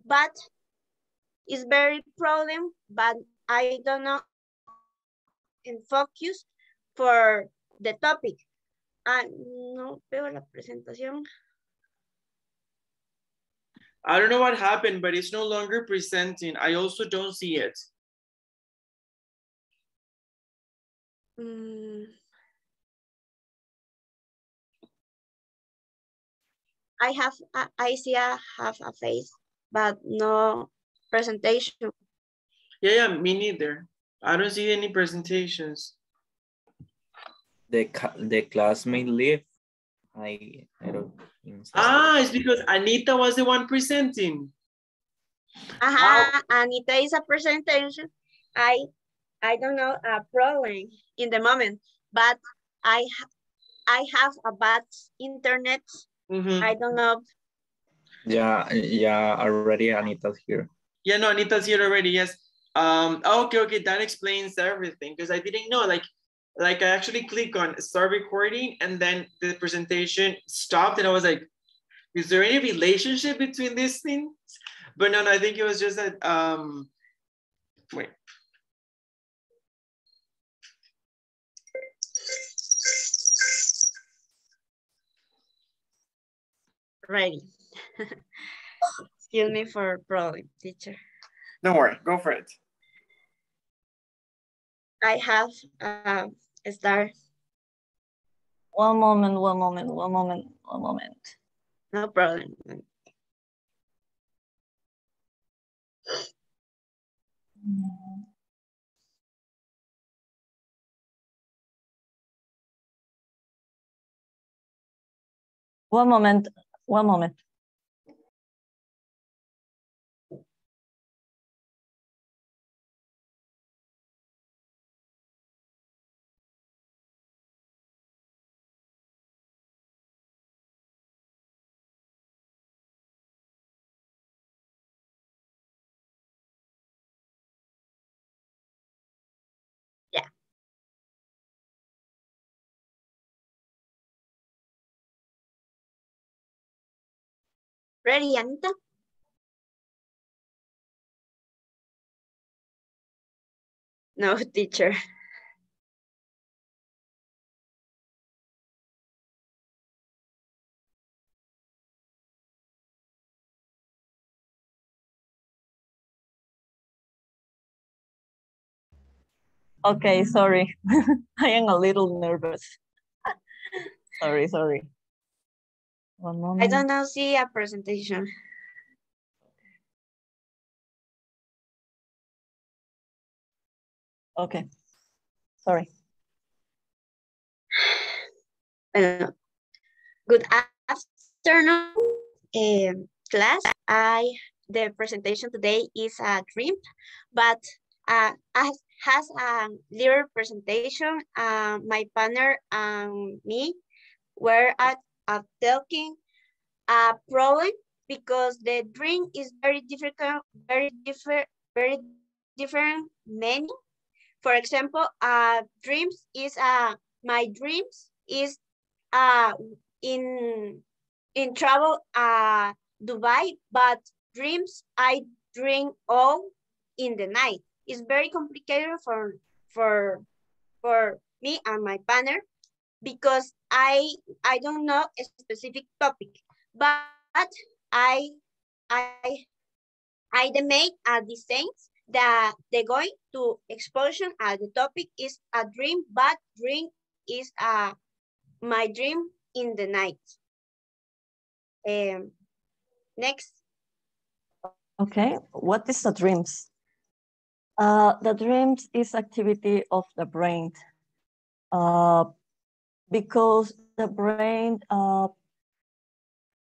but it's very problem, but I don't know and focus for the topic. No veo la presentación. I don't know what happened, but it's no longer presenting. I also don't see it. I see I have a face, but no presentation. Yeah, me neither. I don't see any presentations. The class may leave. I don't think so. It's because Anita was the one presenting. Anita is a presentation. I don't know a problem in the moment, but I have a bad internet. I don't know. Yeah, already Anita's here. Yeah, no, Anita's here already, yes. Okay, that explains everything, because I didn't know, like I actually click on start recording and then the presentation stopped and I was like, is there any relationship between these things? But no, I think it was just that, wait. Ready. Excuse me for problem, teacher. Don't worry, go for it. I have a start. One moment. No problem. One moment. Yeah. Ready, Anita? No, teacher. Okay, sorry. I am a little nervous. Sorry. One moment. I don't know, see a presentation. Okay, sorry. Good afternoon, class. The presentation today is a dream, but has a little presentation. My partner and me were talking a problem because the dream is very difficult, very different meaning. For example, dreams is my dreams is in travel Dubai, but dreams I dream all in the night. It's very complicated for me and my partner because I don't know a specific topic, but I made a designs that they're going to explosion. The topic is a dream, but dream is my dream in the night. Next. Okay, what is the dreams? The dreams is activity of the brain. Because the brain,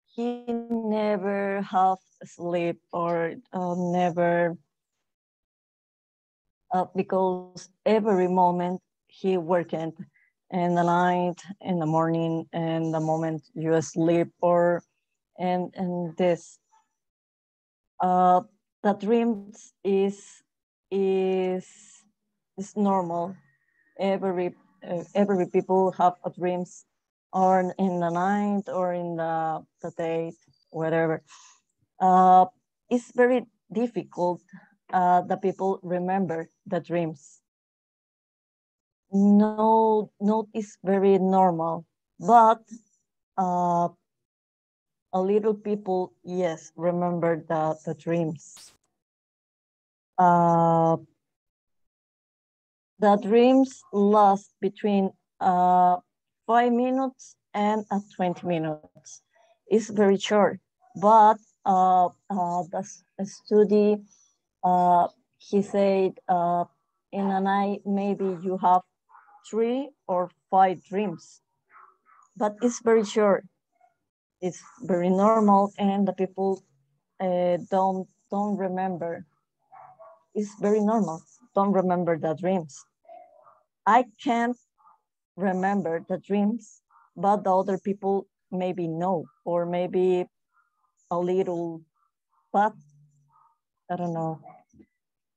he never have sleep or never, because every moment he working in the night, in the morning, and the moment you sleep or and this. The dreams is normal. Every people have a dreams or in the night or in the day, whatever. It's very difficult that people remember the dreams. No, it's very normal, but a little people, yes, remember the dreams. The dreams last between 5 minutes and 20 minutes. It's very short, but the study, he said in a night, maybe you have 3 or 5 dreams, but it's very short. It's very normal, and the people don't remember. It's very normal. Don't remember the dreams. I can't remember the dreams, but the other people maybe know, or maybe a little, but I don't know.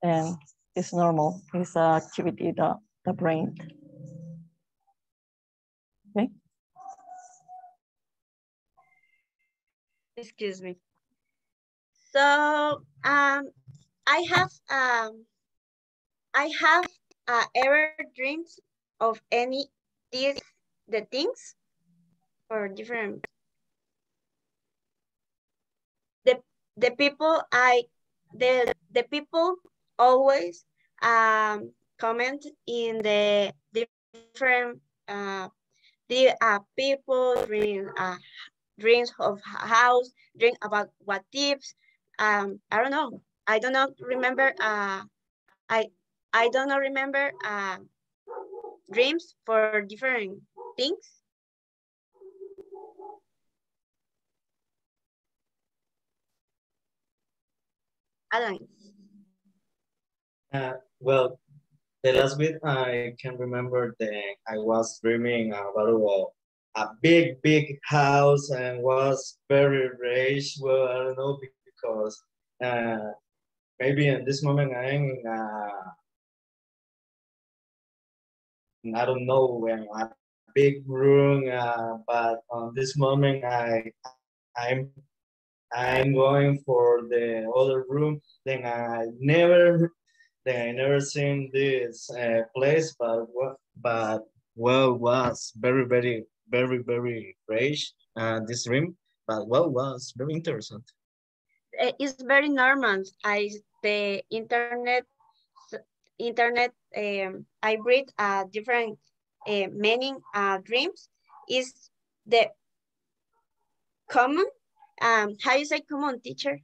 And it's normal. It's an activity that the brain. Okay. Excuse me. So I have ever dreams of any the things or different the people the people always comment in the different the people dreams of house, dream about what tips. I don't know. I don't know. Remember. I don't know. Remember. Dreams for different things. I don't. Well, the last week I can remember that I was dreaming about a big house and was very rich. Well, I don't know because uh, maybe in this moment I'm I don't know in a big room, but on this moment I'm I'm going for the other room. Then I never seen this place, but well was very great. This room, but well was very interesting. It's very normal. The internet. I read different meaning dreams. Is the common. How you say common, teacher?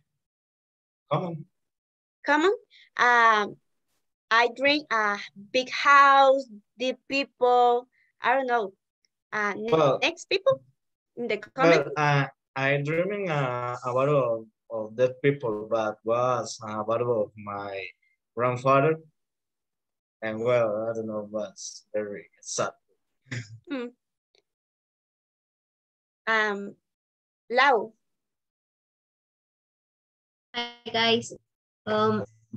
Common. Common. I dream a big house, the people. I don't know. Well, Next people in the comment. well, I dreaming about of dead people, but was about of my grandfather, and well, I don't know, was very sad. Hmm. Lau. Hi guys.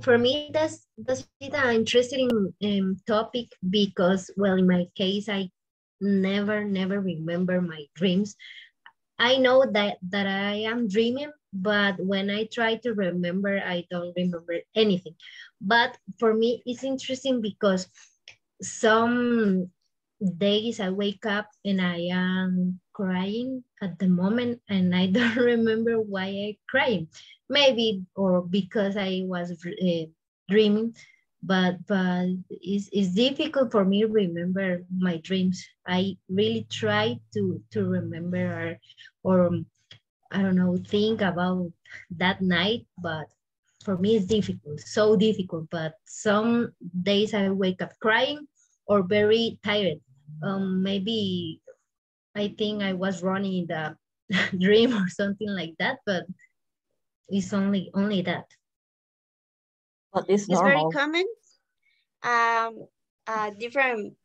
For me, that's really an interesting topic because, well, in my case, I never remember my dreams. I know that I am dreaming, but when I try to remember, I don't remember anything. But for me, it's interesting because some days I wake up and I am crying at the moment and I don't remember why I crying. Maybe or because I was dreaming, but it's difficult for me to remember my dreams. I really try to remember or I don't know, think about that night, but for me it's difficult, so difficult. But some days I wake up crying or very tired. Maybe I think I was running in the dream or something like that, but it's only that. But it's It's very normal. common. Different.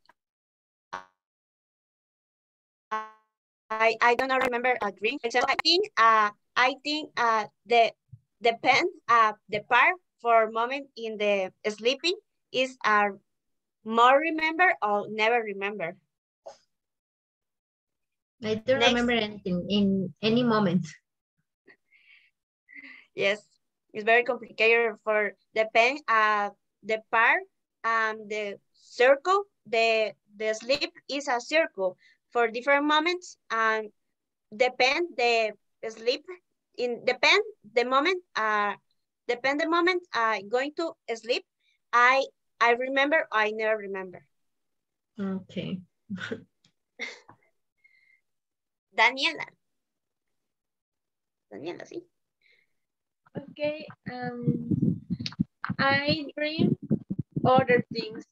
I don't know remember a dream. Except I think depend the part for moment in the sleeping is more remember or never remember. I don't Next. remember anything in any moment. Yes, it's very complicated for depend the part the circle, the sleep is a circle for different moments and depend the sleep in depend the moment I going to sleep. I remember, I never remember. Okay. Daniela, sí. Okay, I dream other things,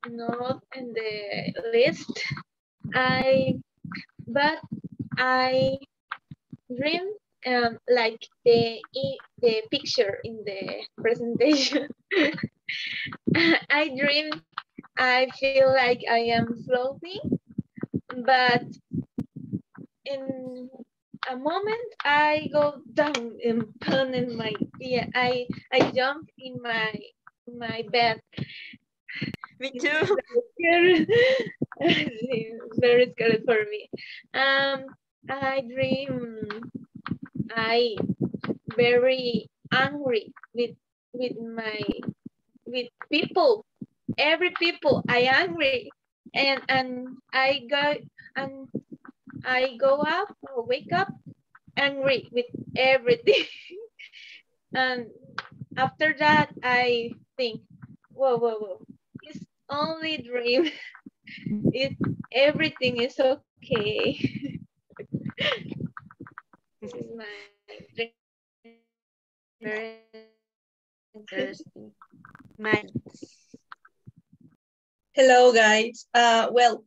not in the list. I but I dream like the picture in the presentation. I dream I feel like I am floating, but in a moment I go down and turn in my I jump in my bed. Me It's too. very scary. It's very scary for me. I dream I very angry with people. Every people I angry and and I go up or wake up angry with everything. And after that, I think, whoa, whoa, whoa. It's only dream. It everything is okay. This is my dream. Very interesting. My Hello, guys. Well,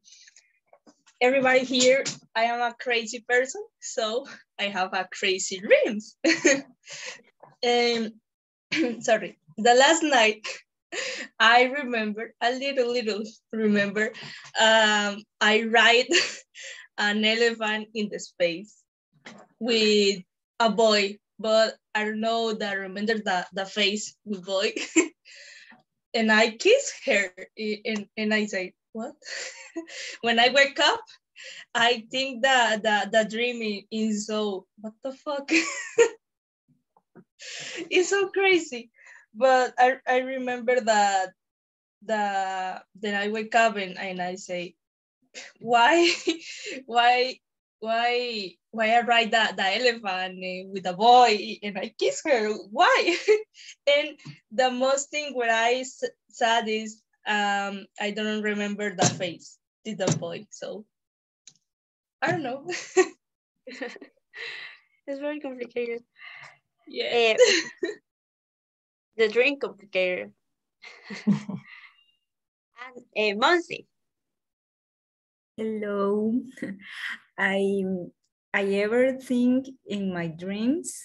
everybody here, I am a crazy person, so I have a crazy dreams. Sorry, the last night, I remember a little remember. I ride an elephant in the space with a boy, but I don't know that I remember the face with boy. And I kiss her and I say, what? When I wake up, I think that the dream is so, what the fuck? It's so crazy. But I remember that then I wake up and I say, why why why I ride the elephant with a boy and I kiss her? Why? And the most thing what I said is I don't remember the face to the boy, so I don't know. it's very complicated. Yeah. The dream complicated. And Monsi. Hello. I I ever think in my dreams.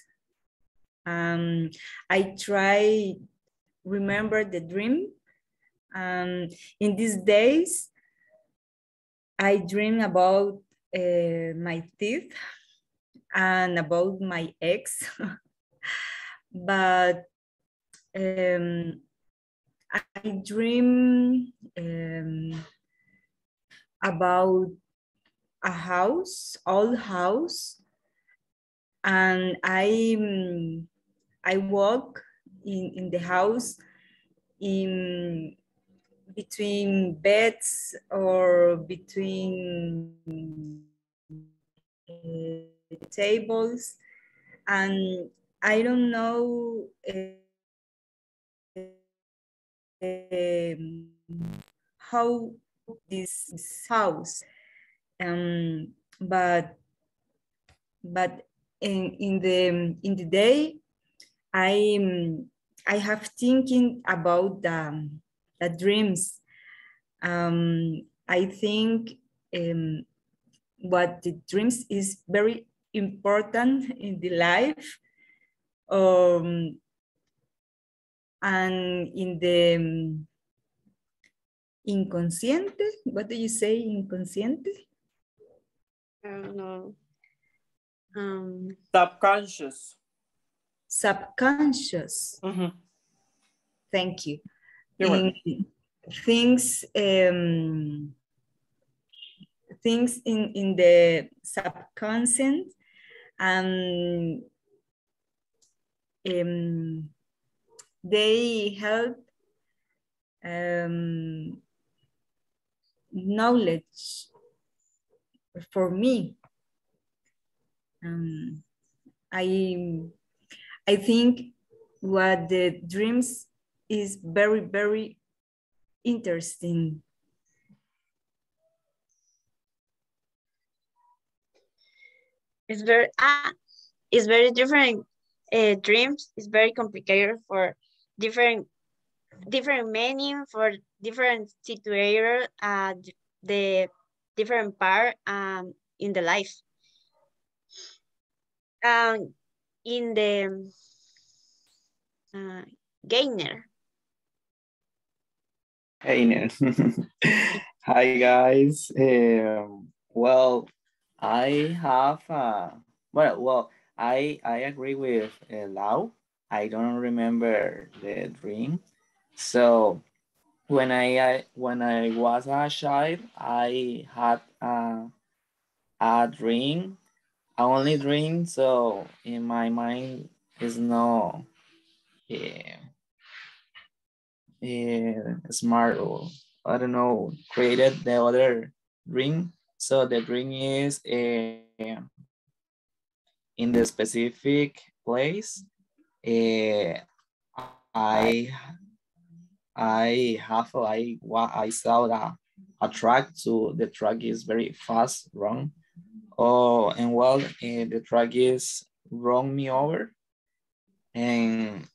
I try remember the dream. In these days, I dream about my teeth and about my ex, but I dream about a house, old house, and I walk in the house in between beds or between tables, and I don't know how this house, but in the day I have thinking about the dreams. I think what the dreams is very important in the life, and in the inconsciente. What do you say, inconsciente? I don't know. Subconscious. Subconscious. Thank you. You're welcome. Things things in the subconscious, and they help knowledge for me. I think what the dreams is very, very interesting. It's very different. Dreams is very complicated for different meaning for different situation. The different part in the life. In the gainer. Hey, Nan. Hi, guys. Well, I have I agree with Lau. I don't remember the dream. So when I was a child, I had a dream, only dream. So in my mind is no smart, or I don't know, created the other dream. So the dream is in the specific place. I I saw a truck. So the truck is very fast run. Oh, and well, the truck is run me over, and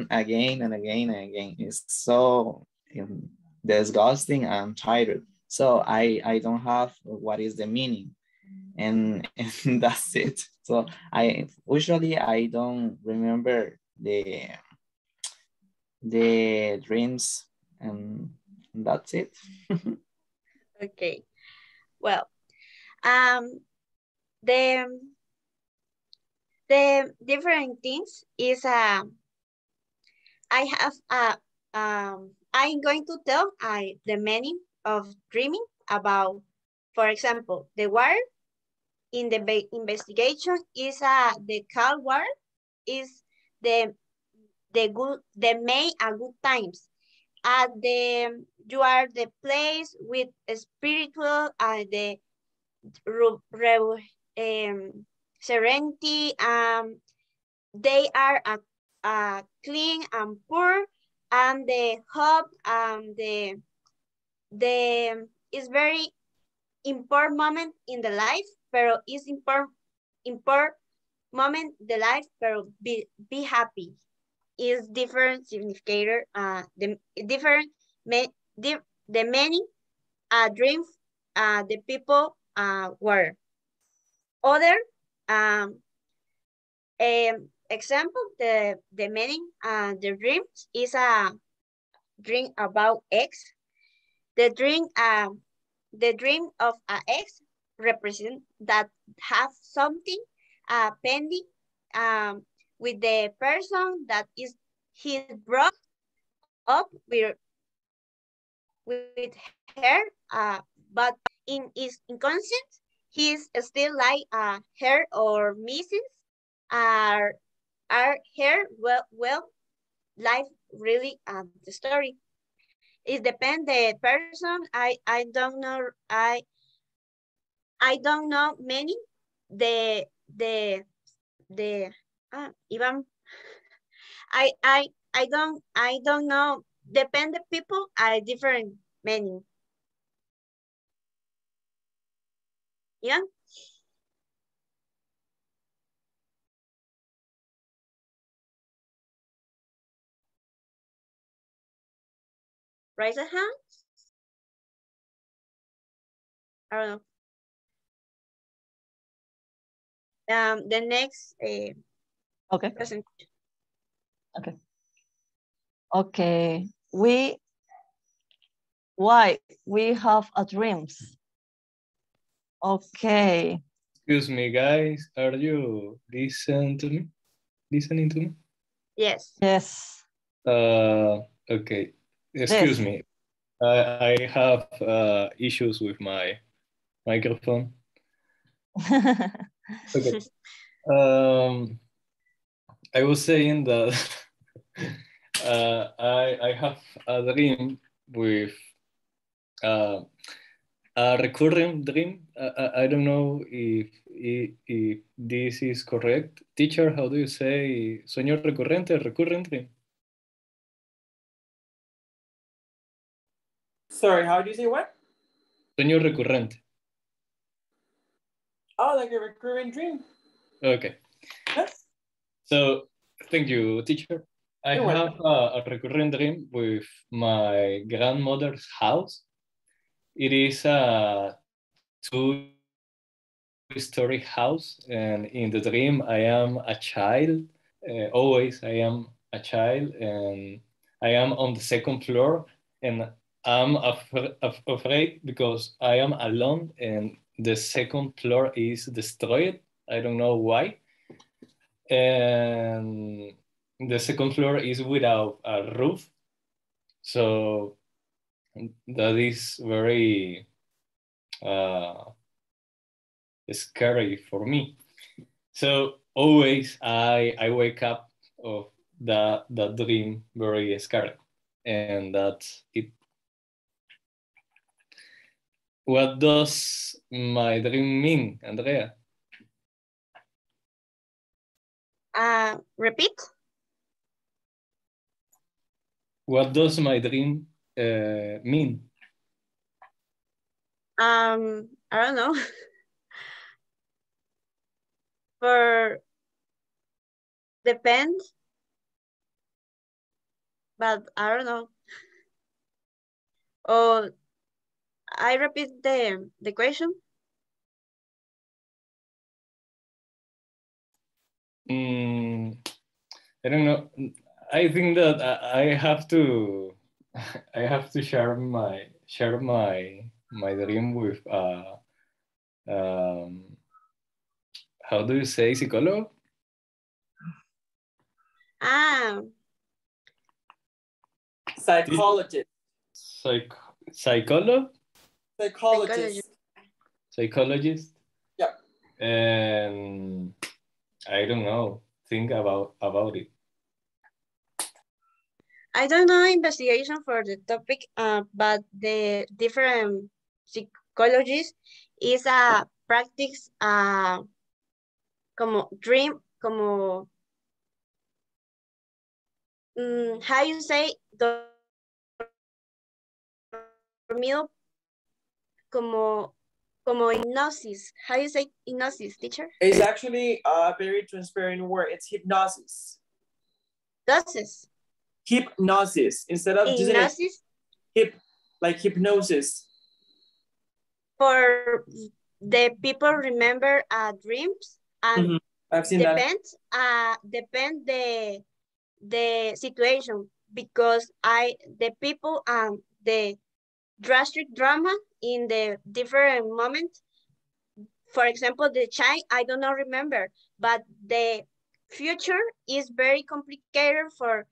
again and again and again. It's so disgusting and tired. So I don't have what is the meaning, and, and that's it. So I usually I don't remember the dreams, and that's it. Okay. Well, the different things is I have I'm going to tell the meaning of dreaming about, for example, the water in the investigation is the cold water is the May a good times. At the you are the place with spiritual the serenity. They are clean and poor, and the hope the is very important moment in the life, pero is important moment the life, pero be happy is different significator. The different the many dreams the people were other example the meaning the dreams is a dream about X. The dream of a ex represent that have something pending with the person that is he broke up with her, but in his inconscient he's still like her or missing are her life really the story. It depends the person. I don't know. I don't know many. The even I don't know. Depend the people are different many. Yeah. Raise a hand. I don't know. The next Okay. present. Okay. Okay. Why we have a dreams? Okay. Excuse me, guys. Are you listening to me? Listening to me? Yes. Yes. Okay. Excuse me. I have issues with my microphone. Okay. I was saying that I have a dream with uh, a recurring dream. I don't know if this is correct. Teacher, how do you say sueño recurrente, recurrent dream? Sorry, how do you say what? Sueño recurrente. Oh, like a recurring dream. Okay. Yes. So thank you, teacher. I You're have a recurrent dream with my grandmother's house. It is a two-story house, and in the dream, I am a child. Always, I am a child, and I am on the second floor, and I'm afraid because I am alone, and the second floor is destroyed. I don't know why. And the second floor is without a roof, so that is very scary for me. So always I wake up of that dream very scared, and that's it. What does my dream mean, Andrea? Repeat. What does my dream mean? I don't know. For depends, but I don't know. Oh, I repeat the question. I don't know. I think that I have to I have to share my dream with um, how do you say psicólogo? Ah, Psychologist. Psychologist? Psychologist. Psychologist? Yeah. And I don't know. Think about it. I don't know investigation for the topic, but the different psychologists is a practice como dream, como how you say dormido, como hypnosis. How you say hypnosis, teacher? It's actually a very transparent word. It's hypnosis. Hypnosis. Hypnosis. Instead of using it, like hypnosis. For the people remember dreams and I've seen depend the situation, because the people and the drastic drama in the different moments. For example, the child, I don't know remember, but the future is very complicated for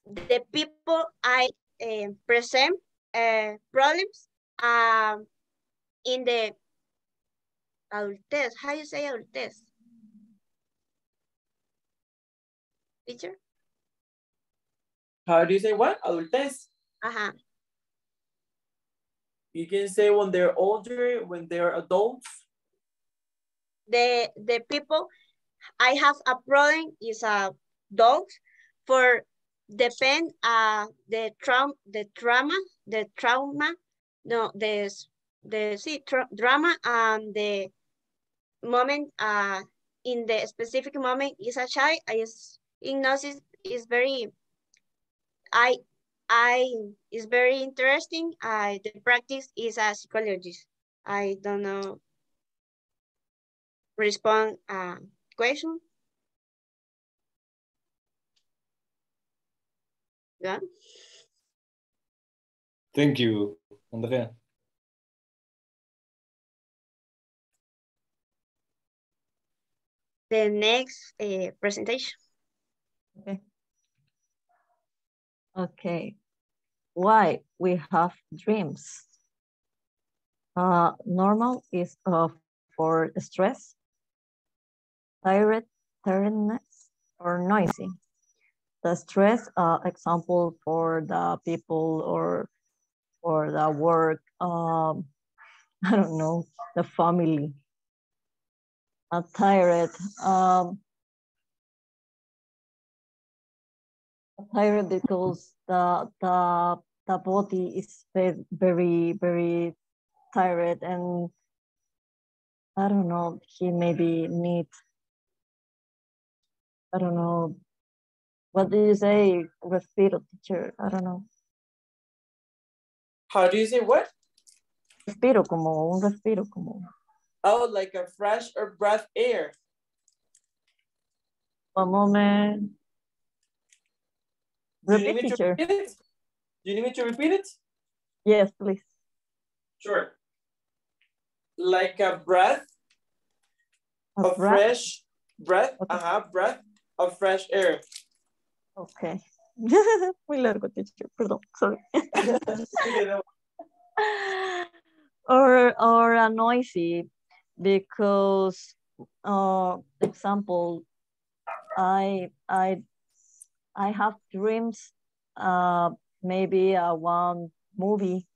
the people I present problems in the adultez. How you say adultez? Teacher? How do you say what? Adultez. You can say when they're older, when they're adults. The people, I have a problem is a dog for depend the trauma, no, drama and the moment in the specific moment is a child. Hypnosis is very I is very interesting. The practice is a psychologist. I don't know respond question. Yeah. Thank you, Andrea. The next presentation. Okay. Why we have dreams? Normal is for stress, tiredness, or noisy. The stress example for the people or for the work, I don't know, the family. Tired, tired because the body is very tired, and I don't know, he maybe need, I don't know, what do you say, respiro, teacher? I don't know. How do you say what? Respiro como. Oh, like a fresh or breath air. One moment. Repeat, teacher. Repeat it? Do you need me to repeat it? Yes, please. Sure. Like a breath of fresh breath. Okay. Breath of fresh air. Okay. Muy largo, teacher. Perdón, sorry. or a noisy, because example, I have dreams, maybe one movie,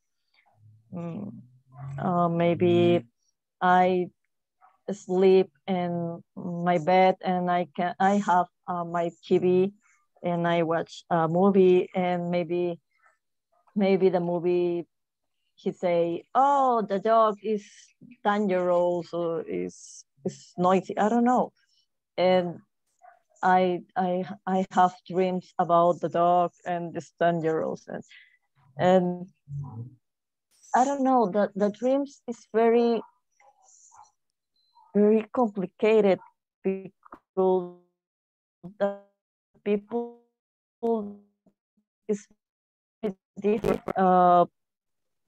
maybe I sleep in my bed and I have my TV and I watch a movie, and maybe the movie, he say, oh, the dog is dangerous or is noisy, I don't know, and I have dreams about the dog and the dangerous, and I don't know, the dreams is very complicated because the people is different,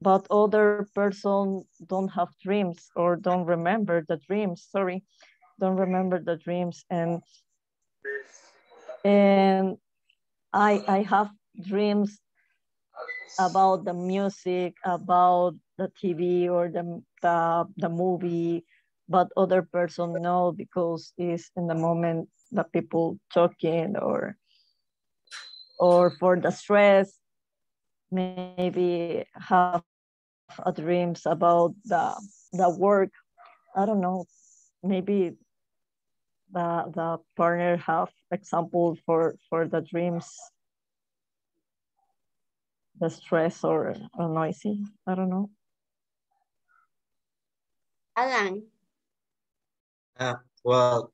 but other person don't have dreams or don't remember the dreams. Sorry, don't remember the dreams, and I have dreams about the music, about the TV or the movie, but other person know because it's in the moment the people talking, or for the stress, maybe have a dreams about the work. I don't know. Maybe the partner have example for the dreams, the stress or noisy. I don't know. Alan. Well,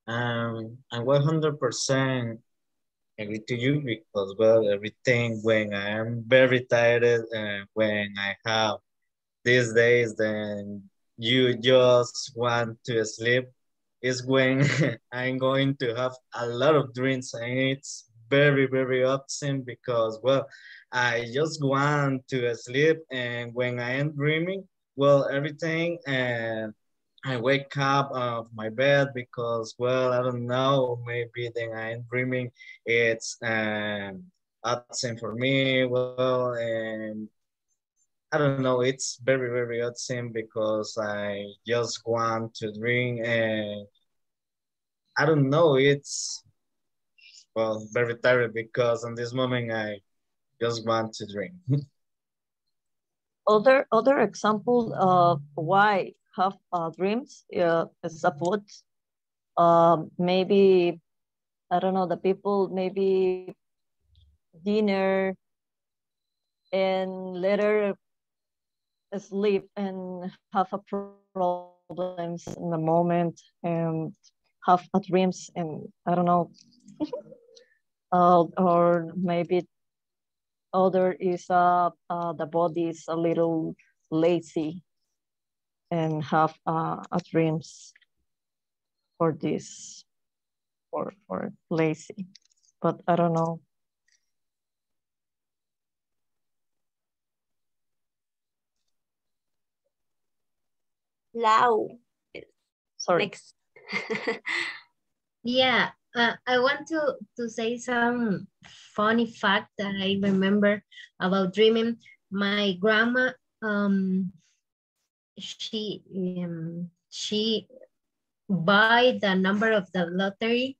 I'm 100% agree to you because, well, everything when I am very tired and when I have these days, then you just want to sleep is when I'm going to have a lot of dreams, and it's very often because, well, I just want to sleep, and when I am dreaming, well, everything, and I wake up of my bed because, well, I don't know, maybe then I'm dreaming it's awesome for me, well, and I don't know, it's very awesome because I just want to drink, and I don't know, it's, well, very tired because in this moment I just want to drink. Other example of why have dreams is about maybe, I don't know, the people maybe dinner and later sleep and have a problems in the moment and have a dreams, and I don't know, or maybe other is the body is a little lazy and have a dreams for this, for lazy, but I don't know. Lau. Sorry. Next. Yeah, I want to say some funny fact that I remember about dreaming. My grandma, she buy the number of the lottery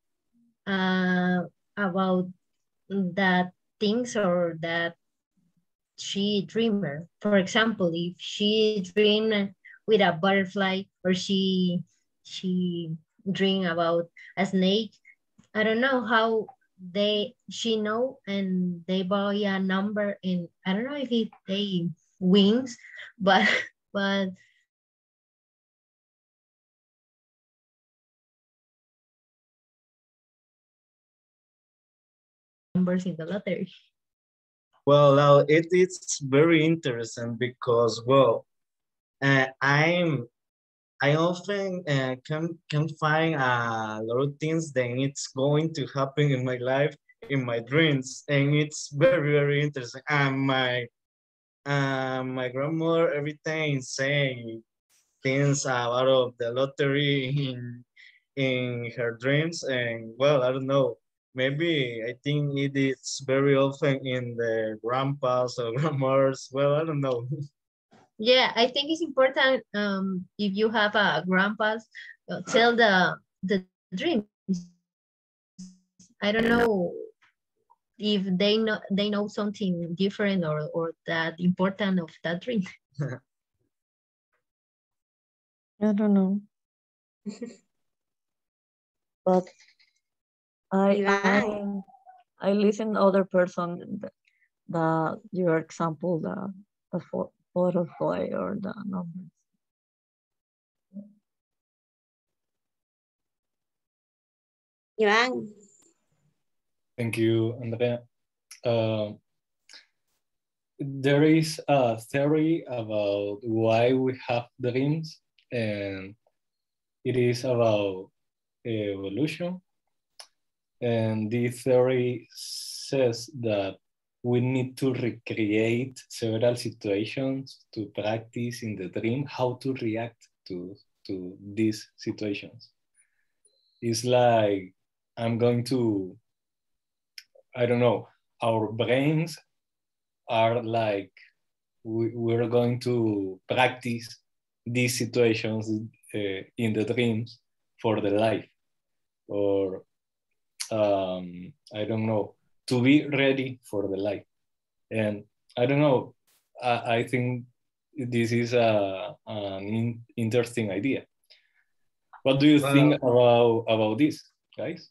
about that things or that she dreamer. For example, if she dream with a butterfly or she dream about a snake, I don't know how she know and they buy a number and I don't know if they wins, but but numbers in the lottery. Well, now it's very interesting because, well, I often can find a lot of things that it's going to happen in my life, in my dreams, and it's very very interesting. And my grandmother every time saying things about of the lottery in her dreams, and well, I don't know. Maybe I think it is very often in the grandpas or grandmothers. Well, I don't know. Yeah, I think it's important if you have a grandpa's tell the dreams. I don't know if they know something different or that important of that dream. I don't know, but Iván, I listen other person your example the butterfly or the numbers. Iván, Thank you, Andrea. There is a theory about why we have dreams, and it is about evolution. And this theory says that we need to recreate several situations to practice in the dream how to react to these situations. It's like I'm going to, I don't know, our brains are like we're going to practice these situations in the dreams for the life, or I don't know, to be ready for the life. And I don't know, I think this is an interesting idea. What do you think about this, guys?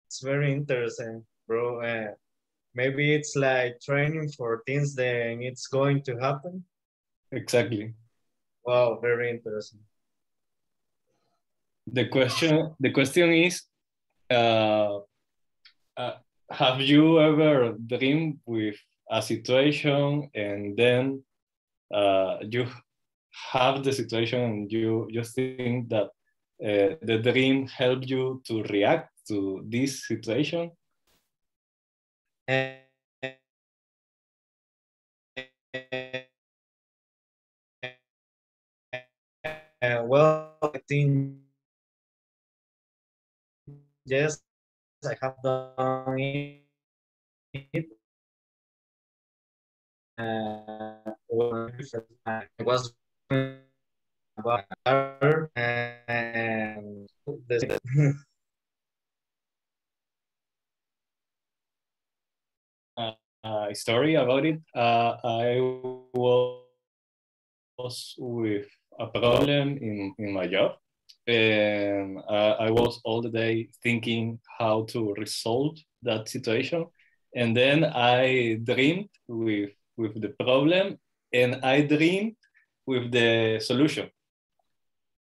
It's very interesting, bro. Maybe it's like training for things that it's going to happen. Exactly. Wow, very interesting. The question is, uh, have you ever dreamed with a situation and then you have the situation and you think that the dream helped you to react to this situation? Well, I think yes, I have done it. Well, I was about and Story about it. I was with a problem in my job, and I was all the day thinking how to resolve that situation. And then I dreamed with the problem, and I dreamed with the solution.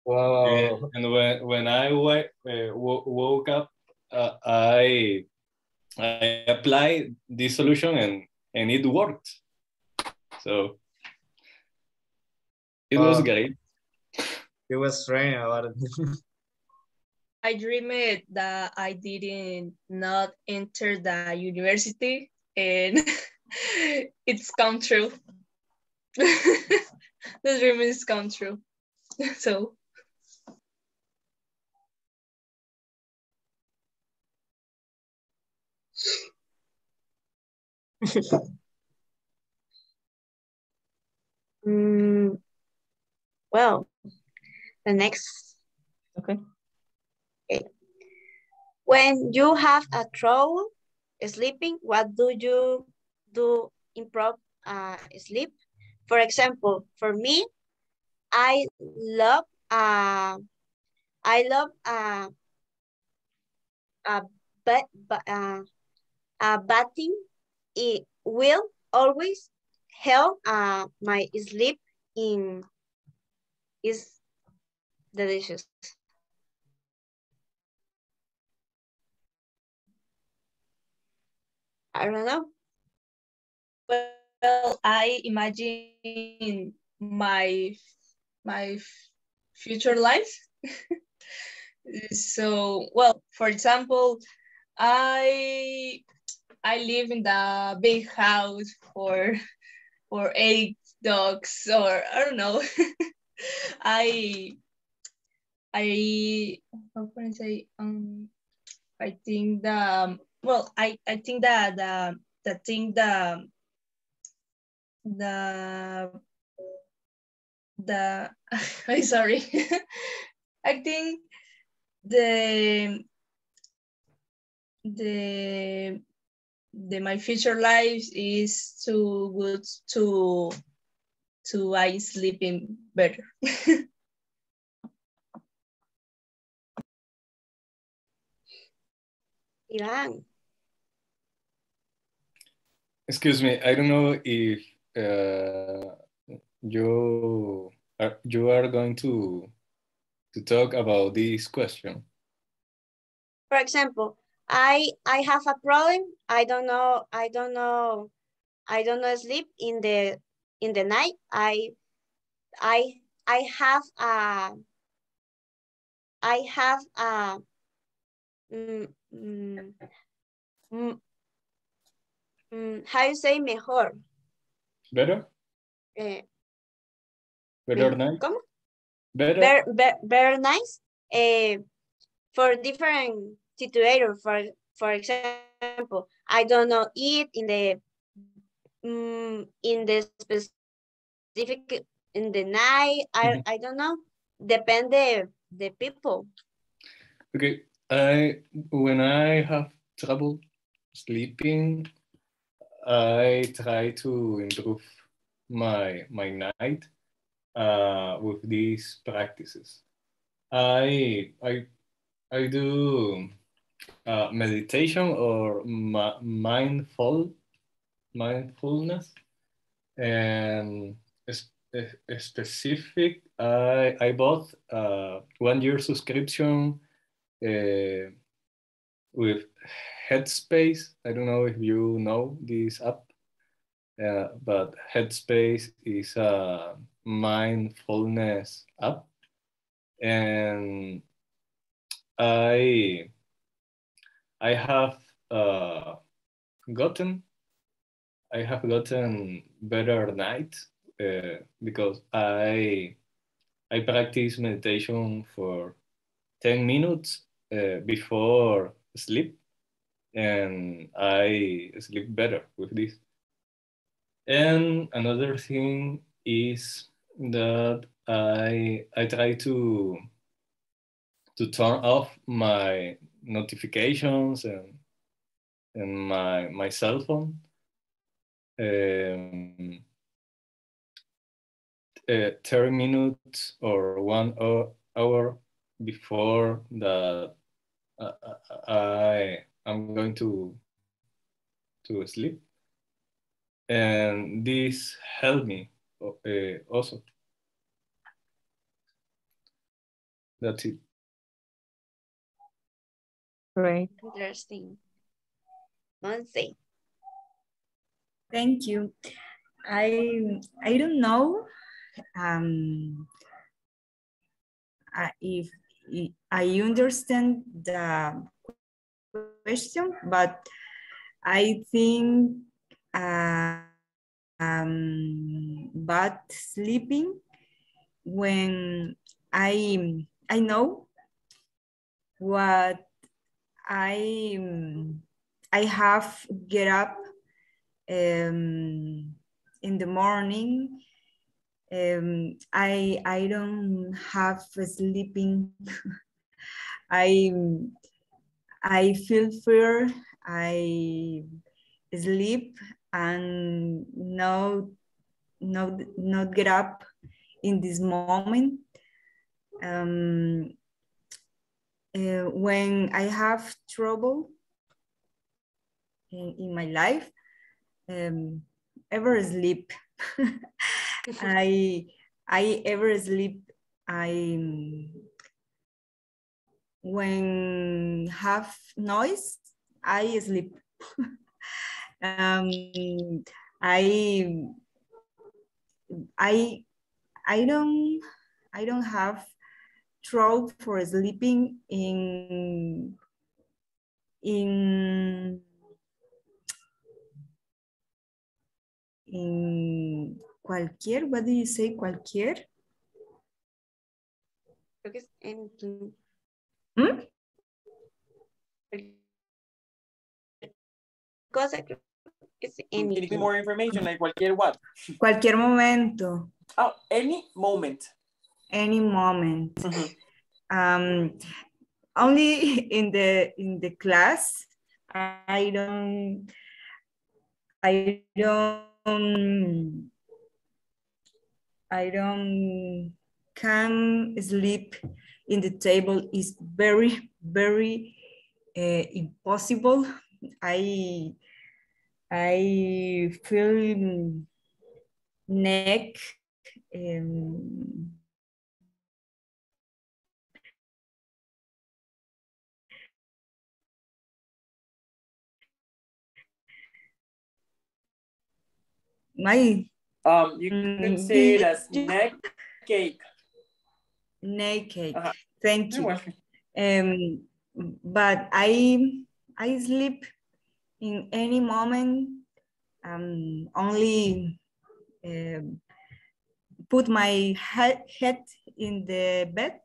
Wow. And when I woke up, I applied this solution and it worked. So it was great. It was strange about it. I dreamed that I didn't not enter the university and it's come true. The dream is come true. So well, the next. Okay. Okay. When you have a trouble sleeping, what do you do improve sleep? For example, for me, I love uh, I love uh, but, bathing. It will always help my sleep in is delicious. I don't know. Well, I imagine my future life. So, well, for example, I I live in the big house for 8 dogs, or I don't know. I I how can I say I think well I think that the thing the the I'm sorry. I think the the my future life is too good to I sleeping better. Iván, Excuse me, I don't know if you are going to talk about this question. for example, I have a problem. I don't know sleep in the night. I have I have mm, mm, mm, how you say mejor? Better? Eh, Better night? ¿Cómo? Better? Very nice. For different situations. For example, I don't know eat in the specific in the night. I don't know. Depend the people. Okay, when I have trouble sleeping, I try to improve my night with these practices. I do meditation or mindfulness, and specific. I bought 1 year subscription with Headspace. I don't know if you know this app, but Headspace is a mindfulness app, and I I have uh, gotten better night because I practice meditation for 10 minutes before sleep, and I sleep better with this. And another thing is that I try to turn off my notifications and my cell phone um, 30 minutes or 1 hour before that I'm going to sleep, and this helped me also. That's it. Great. Interesting. Monse. Thank you. I don't know um, if I understand the question, but I think bad sleeping when I know what I I have get up in the morning. I don't have sleeping. I I feel fear, I sleep and not get up in this moment. When I have trouble in my life, ever sleep. I ever sleep. When have noise, I sleep. I I I don't have trouble for sleeping in cualquier, what do you say, cualquier? Creo que es anything. ¿Mm? Cosa que es Can you give anything. more information, like cualquier what? Cualquier momento. Oh, any moment. Any moment. Only in the class, I don't can sleep in the table. Is very impossible. I feel neck my You could say it as neck cake. neck cake. Thank you. But I sleep in any moment. Only put my head in the bed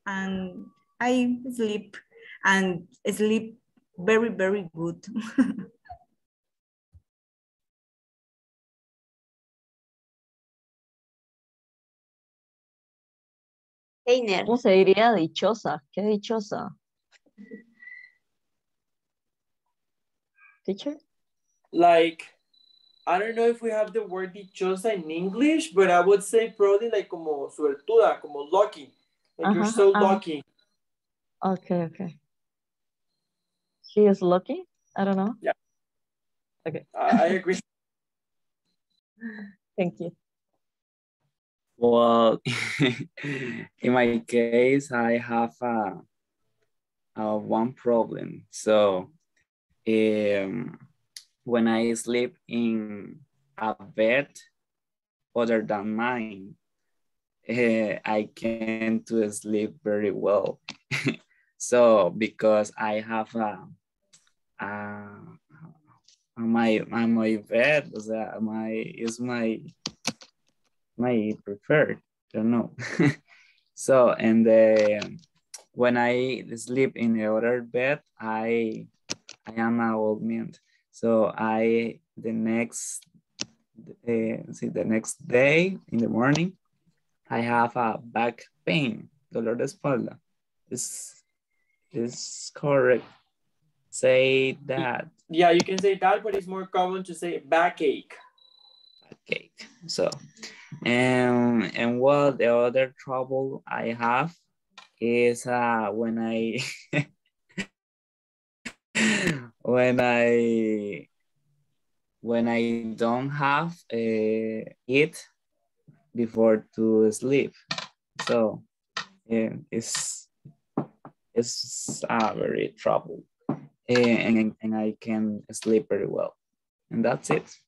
and I sleep and sleep very good. Einer. ¿Cómo se diría dichosa? ¿Qué dichosa? Teacher? Like, I don't know if we have the word dichosa in English, but I would say probably like como suertuda, como lucky. Like you're so lucky. Okay. She is lucky? I don't know. Yeah. Okay. I agree. Thank you. Well, in my case, I have one problem. So when I sleep in a bed other than mine, I can't to sleep very well. So because I have my bed, o sea, my preferred, I don't know. So, and when I sleep in the other bed, I am an old man. So the next day in the morning, I have a back pain, dolor de espalda. Is correct. Say that. Yeah, you can say that, but it's more common to say backache. Backache. So, and what the other trouble I have is when I when I don't have it before to sleep. So it's very trouble, and I can sleep very well, and that's it.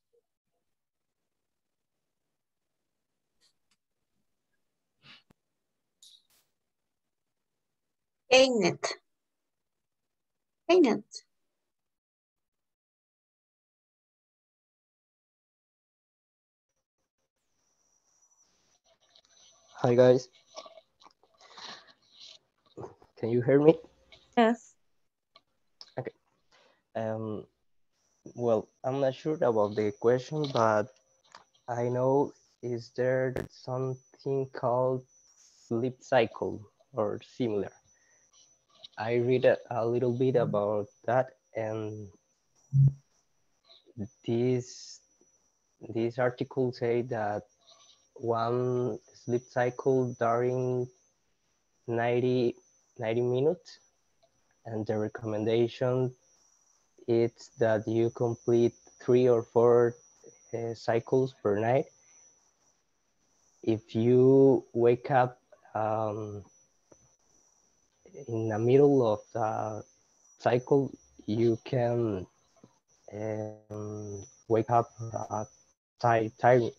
Einet. Hi guys. Can you hear me? Yes. Okay. Well, I'm not sure about the question, but I know is there something called sleep cycle or similar? I read a little bit about that, and this this article say that one sleep cycle during 90 90 minutes, and the recommendation is that you complete 3 or 4 cycles per night. If you wake up in the middle of the cycle, you can wake up tired, tired.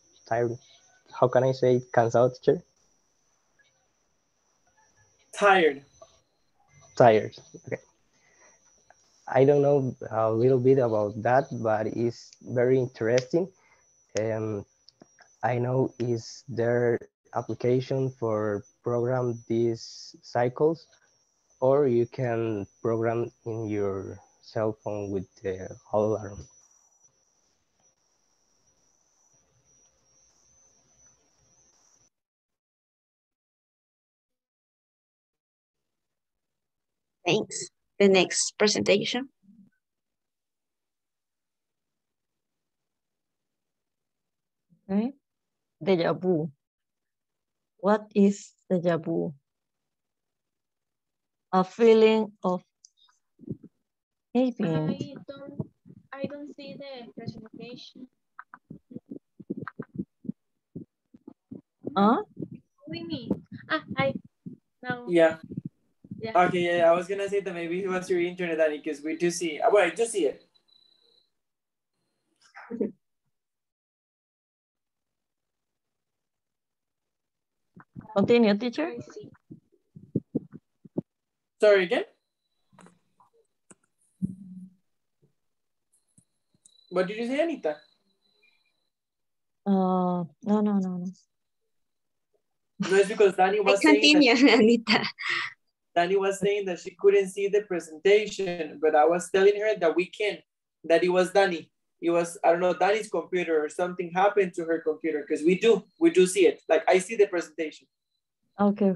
How can I say cansado, teacher? Tired. Tired. Okay. I don't know a little bit about that, but it's very interesting. Um, I know is there application for program these cycles, or you can program in your cell phone with the alarm. Thanks. The next presentation. Okay. Deja vu. What is deja vu? A feeling of having. I don't see the presentation. Huh? We mean. I now. Yeah. Yeah. Okay, yeah, I was gonna say that maybe it was your internet, Danny, because we do see. Well, I do see it. Continue, teacher. I see. Sorry again. What did you say, Anita? No. No, it's because Danny I was saying continue, that Anita. Danny was saying that she couldn't see the presentation, but I was telling her that we can. That it was Danny. It was, I don't know, Danny's computer or something happened to her computer, because we do see it. Like I see the presentation. Okay.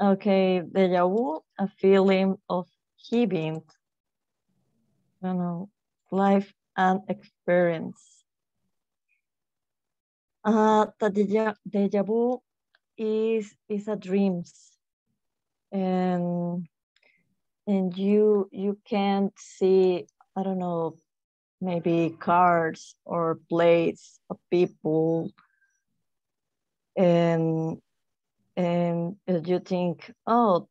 Okay, deja vu, a feeling of having, life and experience. The deja vu is a dreams, and you can't see, I don't know, maybe cars or plates of people, and you think, oh,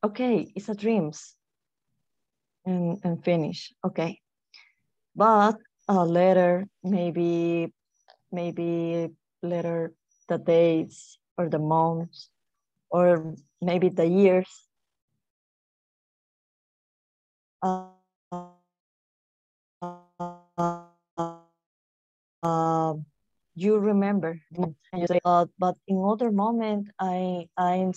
okay, it's a dreams, and finish. Okay, but later, maybe later, the days or the months or maybe the years, uh, you remember and you say, but in other moment, I don't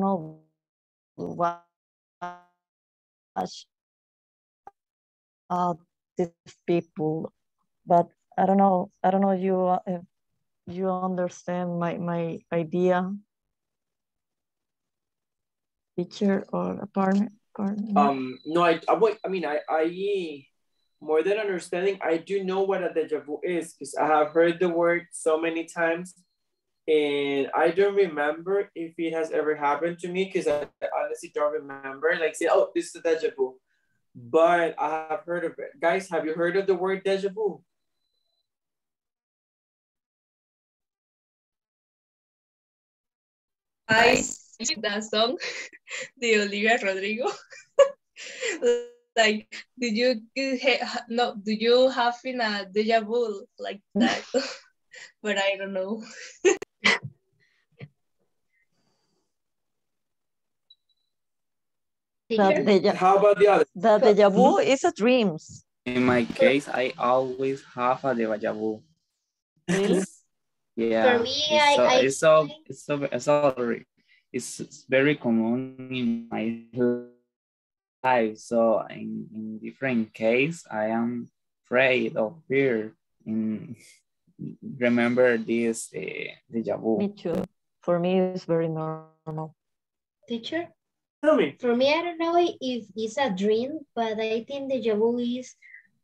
know, watch these people, but I don't know you if you understand my idea, teacher or partner. No, I more than understanding, I do know what a deja vu is, because I have heard the word so many times, and I don't remember if it has ever happened to me, because I honestly don't remember. Like, say, oh, this is a deja vu, but I have heard of it. Guys, have you heard of the word deja vu? I sing that song, the Olivia Rodrigo. Like, do you have in a deja vu like that? But I don't know. How about the other? The deja vu is a dreams. In my case, I always have a deja vu. Really? Yeah, For me, I it's very common in my life. So in different case, I am afraid of fear in remember this deja vu. Me too. For me, it's very normal. Teacher? Tell me. For me, I don't know if it's a dream, but I think deja vu is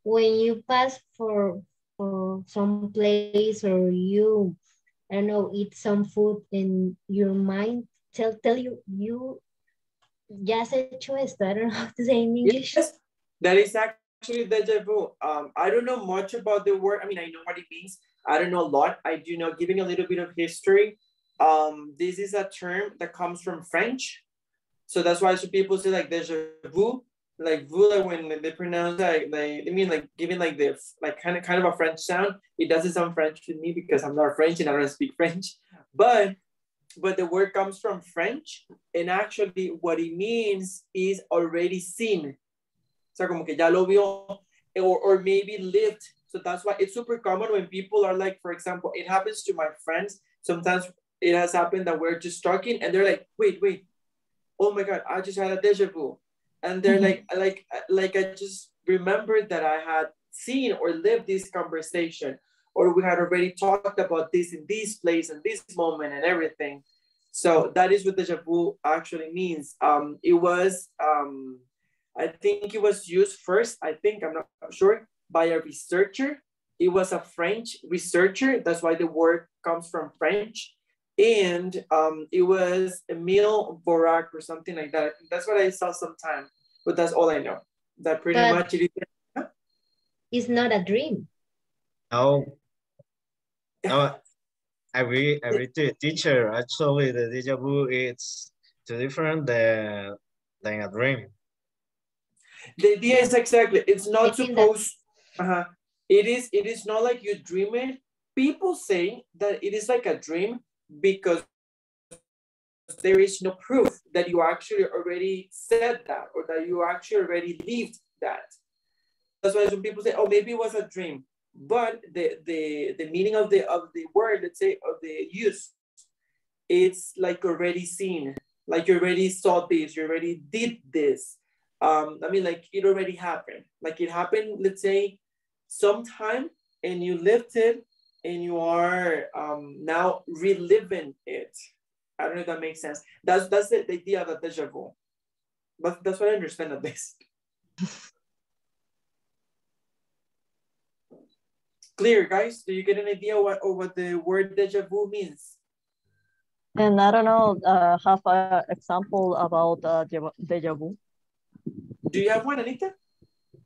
when you pass for some place or you, I don't know, eat some food and your mind tell you ya has hecho esto. I don't know how to say in English. Yes, that is actually deja vu. I don't know much about the word. I mean, I know what it means. I don't know a lot. I do know, giving a little bit of history. This is a term that comes from French. So that's why some people say like deja vu, like vu, like when they pronounce like they mean like giving like the like kind of a French sound. It doesn't sound French to me because I'm not French and I don't speak French. But the word comes from French, and actually what it means is already seen. So como que ya lo vio, or maybe lived. So that's why it's super common when people are like, for example, it happens to my friends. Sometimes it has happened that we're just talking and they're like, wait, oh my God, I just had a deja vu. And they're like I just remembered that I had seen or lived this conversation, or we had already talked about this in this place and this moment and everything. So that is what deja vu actually means. It was, I think it was used first, I'm not sure, by a researcher. It was a French researcher. That's why the word comes from French. And it was Emile Borac or something like that. That's what I saw sometime, but that's all I know. That pretty much it is. It's not a dream. No, no, I agree to the teacher. Actually, the deja vu is too different than a dream. The idea is exactly, it's not supposed, it is not like you dream it. People say that it is like a dream because there is no proof that you actually already said that or that you actually already lived that. That's why some people say, oh, maybe it was a dream. But the meaning of the word, let's say, of the use, it's like already seen, like you already saw this, you already did this. I mean, like it already happened. Like it happened, let's say, sometime, and you lived it, and you are now reliving it. I don't know if that makes sense. That's the idea of a deja vu. But that's what I understand of this. Clear, guys? Do you get an idea what the word deja vu means? And I don't know, have an example about deja vu. Do you have one, Anita?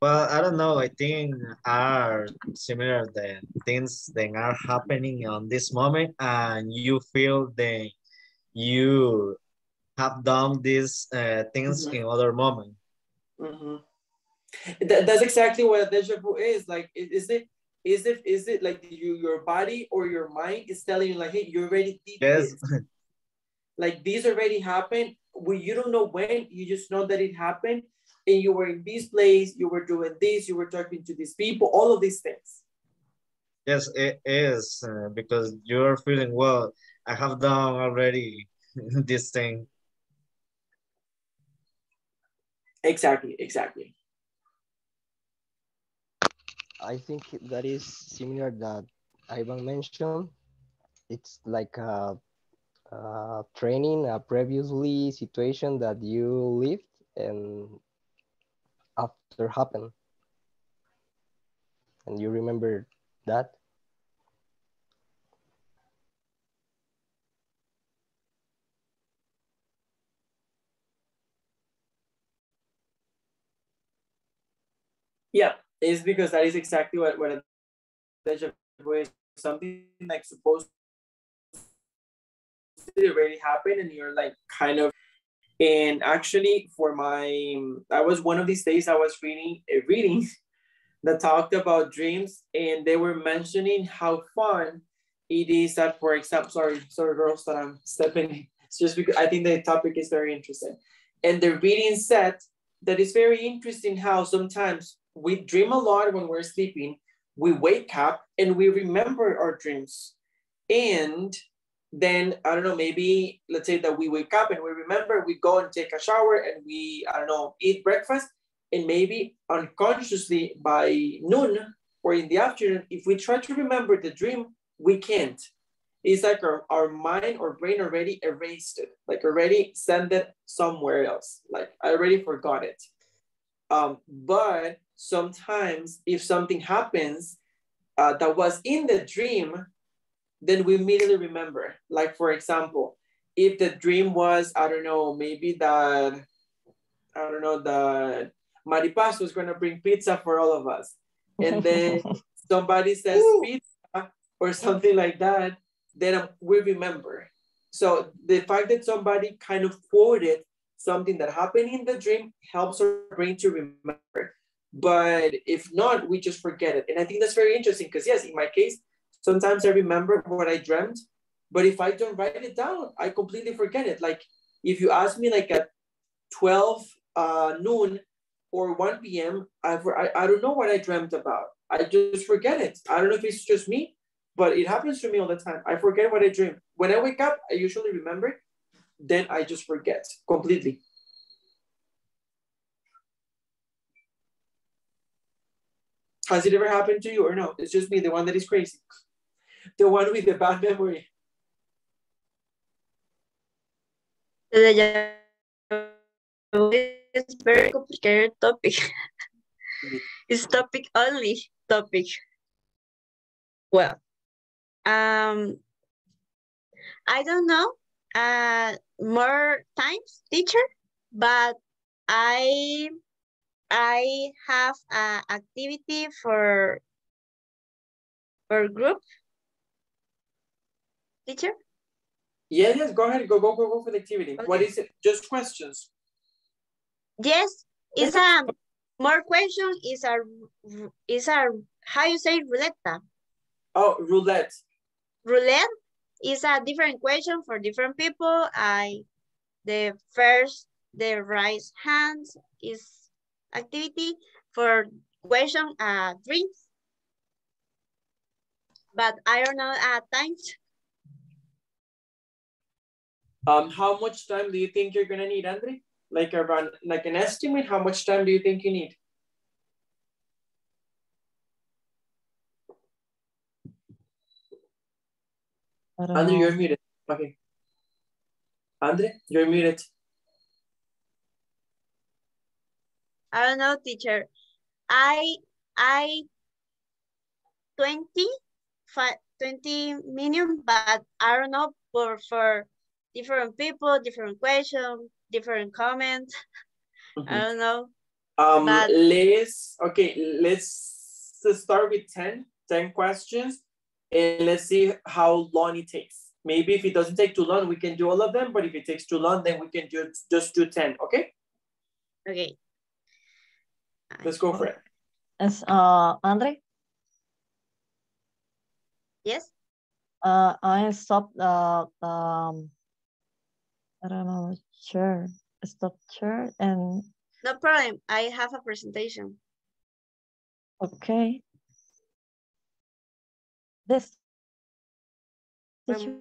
Well, I don't know. I think are similar the things that are happening on this moment, and you feel that you have done these things in other moment. That's exactly what a deja vu is. Like, is it like your body or your mind is telling you like, hey, you already did this. Like this already happened. You don't know when, you just know that it happened. And you were in this place, you were doing this, you were talking to these people, all of these things. Yes, it is because you're feeling, well, I have done already this thing. Exactly. I think that is similar that Ivan mentioned. It's like a training, a previously situation that you lived and after happened. And you remember that? Yeah, it's because that is exactly what a deja vu is. Something like supposed to already happen, and you're like kind of. And actually, I was one of these days I was reading a reading that talked about dreams, and they were mentioning how fun it is that, for example, sorry girls that I'm stepping in. It's just because I think the topic is very interesting. And the reading said that it's very interesting how sometimes we dream a lot when we're sleeping, we wake up and we remember our dreams. And then, I don't know, maybe let's say that we wake up and we remember, we go and take a shower and we, I don't know, eat breakfast. And maybe unconsciously by noon or in the afternoon, if we try to remember the dream, we can't. it's like our mind or brain already erased it, like already sent it somewhere else. Like I already forgot it. But sometimes if something happens that was in the dream, then we immediately remember. Like for example, if the dream was, I don't know, maybe that, I don't know, that Maripaz was gonna bring pizza for all of us. And then somebody says pizza or something like that, then we remember. So the fact that somebody kind of quoted something that happened in the dream helps our brain to remember. But if not, we just forget it. And I think that's very interesting because yes, in my case, sometimes I remember what I dreamt, but if I don't write it down, I completely forget it. Like if you ask me like at 12 noon or 1 p.m., I don't know what I dreamt about. I just forget it. I don't know if it's just me, but it happens to me all the time. I forget what I dreamed. When I wake up, I usually remember, then I just forget completely. Has it ever happened to you or no? It's just me, the one that is crazy. The one with the bad memory. It's very complicated topic. It's topic only topic. Well, I don't know more times, teacher, but I have an activity for group. Teacher? Yes, go ahead. Go for the activity. Okay. What is it? Just questions. Yes, it's a more question. Is a how you say roulette? Oh, roulette. Roulette is a different question for different people. The raise hands is activity for question dreams. But I don't know times. How much time do you think you're gonna need, Andre? Like around, like an estimate, how much time do you think you need? Andre, you're muted. Okay. Andre, you're muted. I don't know, teacher. I 20 million, but I don't know for different people, different questions, different comments. Mm-hmm. I don't know. Let's start with 10 questions and let's see how long it takes. Maybe if it doesn't take too long, we can do all of them, but if it takes too long, then we can just do 10, okay? Okay. Let's go for it. Yes, Andre? Yes? I stopped I don't know, chair. Stop chair and... No problem. I have a presentation. Okay. This. Moment.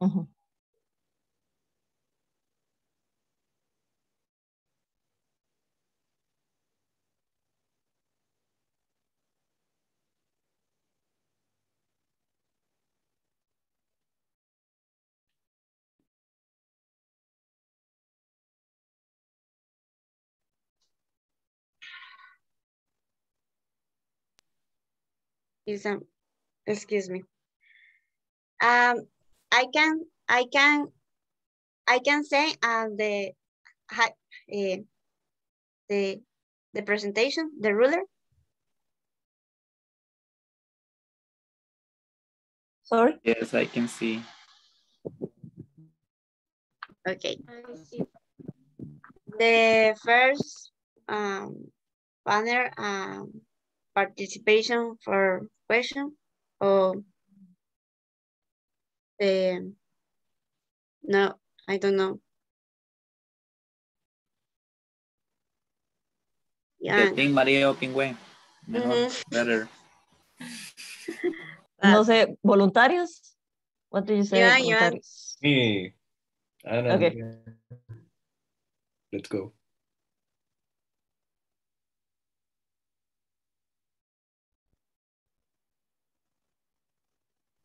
Mm-hmm. Excuse me. I can say the presentation, the ruler. Sorry? Yes, I can see. Okay. The first banner participation for question or no I don't know. The Yeah. Team María o Pingüe. Mejor, better. No sé, voluntarios? What do you say, Yeah, voluntarios? Me, Ana, Okay. let's go.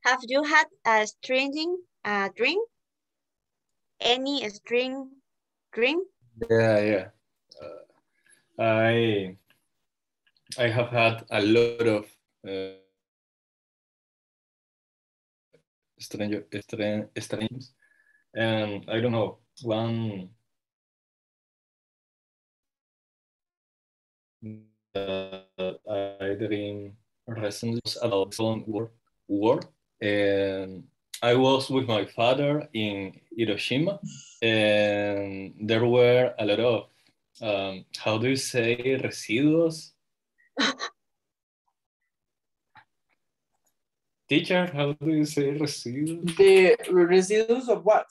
Have you had a string drink? Any string drink? Yeah. I have had a lot of strange, and I don't know, one that I dream recently was about the Second World War, and I was with my father in Hiroshima, and there were a lot of how do you say residuos? Teacher, how do you say residuos? The residues of what?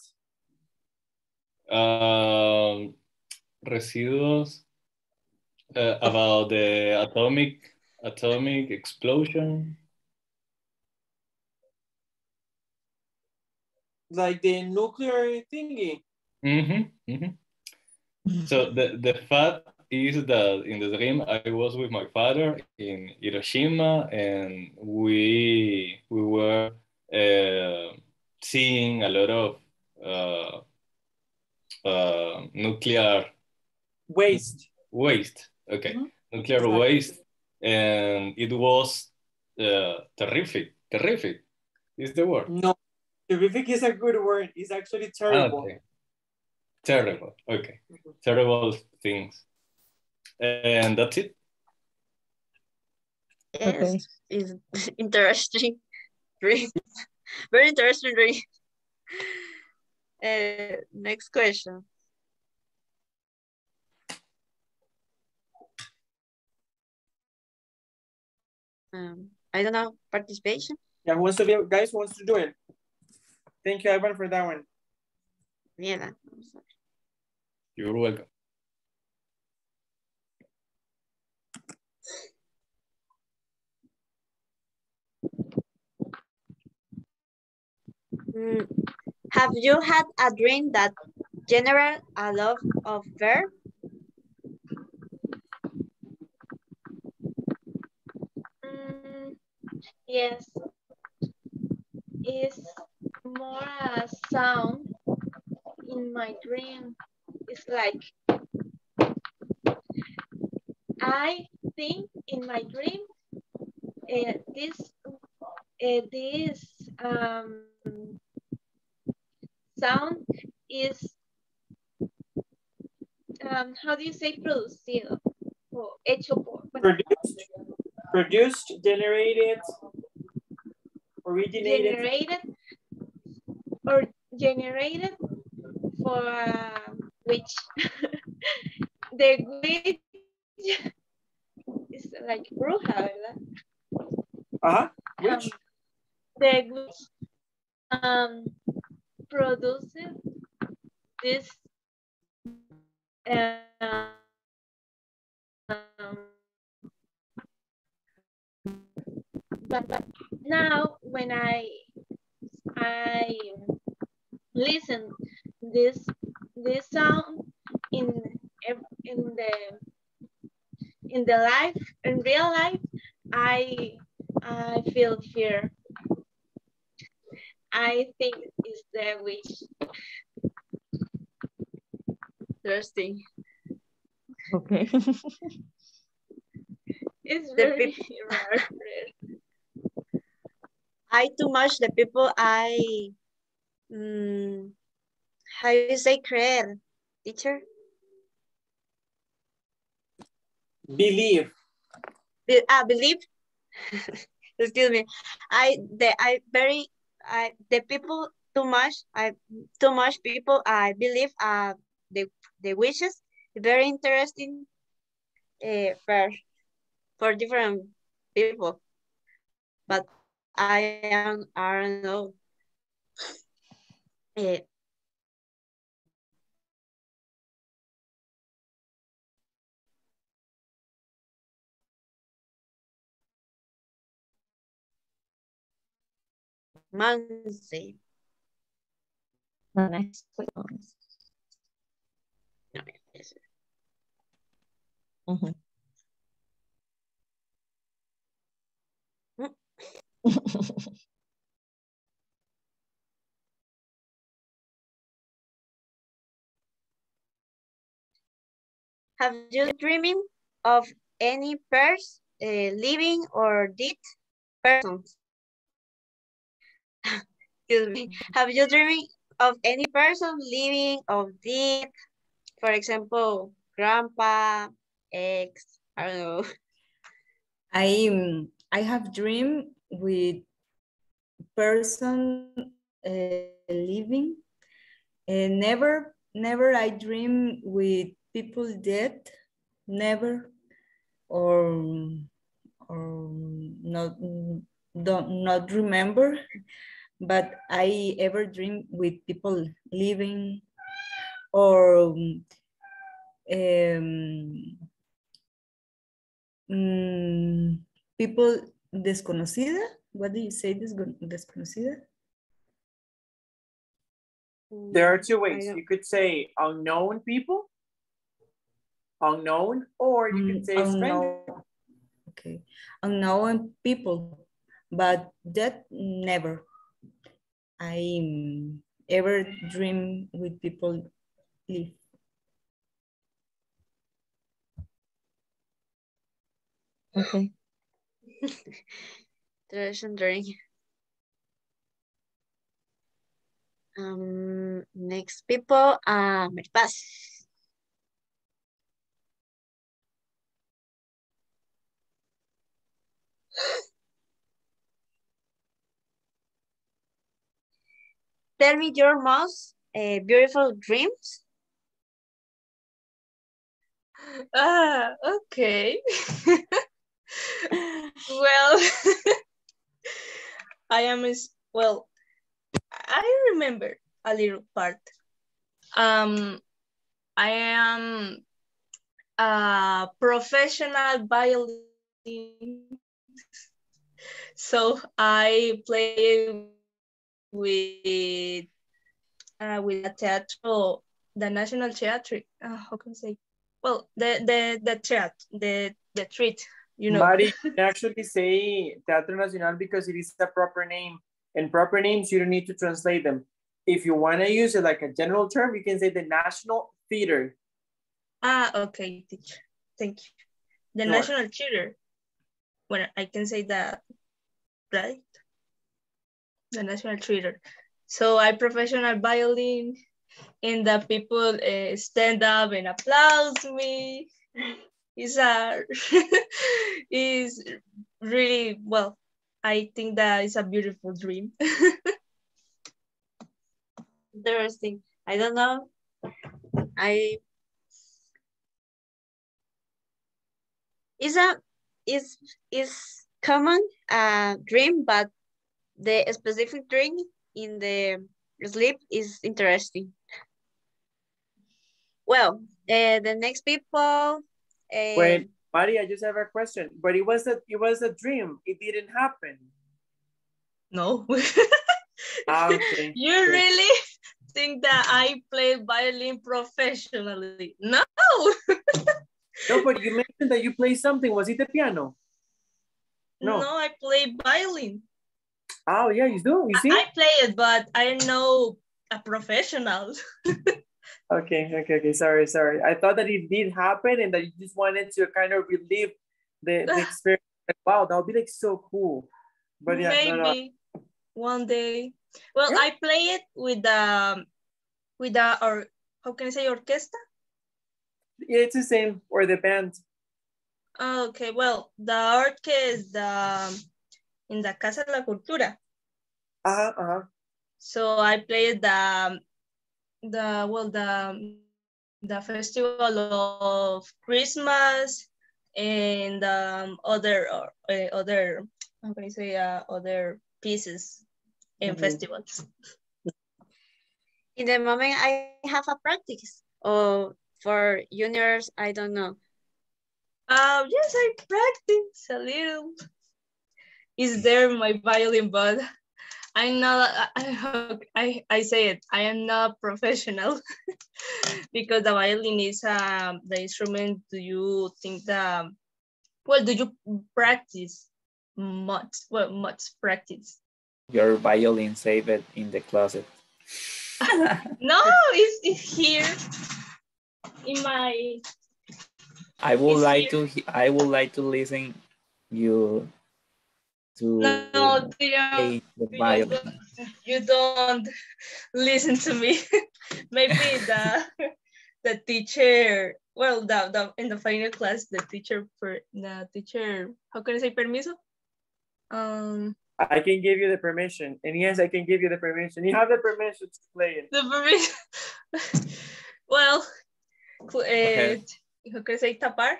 Residuos about the atomic explosion. Like the nuclear thingy. So the fact is that in the dream I was with my father in Hiroshima, and we were seeing a lot of nuclear waste. Okay, nuclear waste, and it was terrific. Terrific is the word. No, terrific is a good word. It's actually terrible. Okay. Terrible. Okay. Terrible things. And that's it. Yes, it's interesting dream. Very interesting dream. Next question. I don't know, participation? Yeah, who wants to be, guys, who wants to do it? Thank you, Ivan, for that one. Yeah. You're welcome. Have you had a dream that generate a lot of fear? Yes, it's more a sound in my dream. It's like I think in my dream this sound is how do you say producido o hecho por produced, generated, originated, generated for which the witch is like bruja, ¿verdad? Which? The witch produces this but now when I listen this sound in the life in real life, I feel fear. I think it's the witch. Interesting. Okay. It's very rare. I too much the people how you say creer, teacher? Believe. Believe. Excuse me. The people too much people I believe the wishes very interesting for different people, but I don't know. Monday. Next week. No, yes. Mhm. Have you dreaming of any person, living or dead persons? Excuse me. Have you dreaming of any person living or dead? For example, grandpa, ex, I don't know. I have dream with person living. Never I dream with people dead. Never or not not remember. But I ever dream with people living or people desconocida. What do you say, desconocida? There are two I ways. don't. You could say unknown people, unknown, or you could say stranger. Unknown, okay, unknown people, but that never. I ever dream with people live. Okay. Interesting. Next people, Maripaz. Tell me your most beautiful dreams. Okay. Well, well, I remember a little part. I am a professional violin, so I play with a teatro, the National Theatre. How can I say? Well, the theatre, the treat, you know. Mari, you can actually say Teatro Nacional because it is a proper name. And proper names, you don't need to translate them. If you want to use it like a general term, you can say the National Theater. Okay, teacher. Thank you. The Sure. National Theater. Well, I can say that, right? The National Theater. So I professional violin, and the people stand up and applause me. It's a is really well. I think that is a beautiful dream. Interesting. I don't know. I is a is common dream, but the specific dream in the sleep is interesting. Well, the next people. Wait, Mari, I just have a question. But it was a dream. It didn't happen. No. Okay. You really think that I play violin professionally? No. No, but you mentioned that you play something. Was it the piano? No. No, I play violin. Oh, yeah, you do? You see? I play it, but I know a professional. Okay. Sorry. I thought that it did happen and that you just wanted to kind of relive the experience. Like, wow, that would be like so cool. But yeah, maybe one day. Well, yeah. I play it with or how can I say, orchestra? Yeah, it's the same, or the band. Okay, well, the orchestra in the Casa de la Cultura. So I played the festival of Christmas and other how can I say other pieces in festivals. In the moment I have a practice or for juniors, I don't know. Yes, I practice a little. Is there my violin, but I'm not, I say it, I am not professional because the violin is the instrument. Do you think that, well, do you practice much? Well, much practice. Your violin saved it in the closet. No, it's here in my. I would It's like here. I would like to listen you to No, play the violin. you don't listen to me. Maybe the teacher. Well, the in the final class, the teacher, how can I say permiso? I can give you the permission. And yes, I can give you the permission. You have the permission to play it. The permission. Well, how can I say tapar?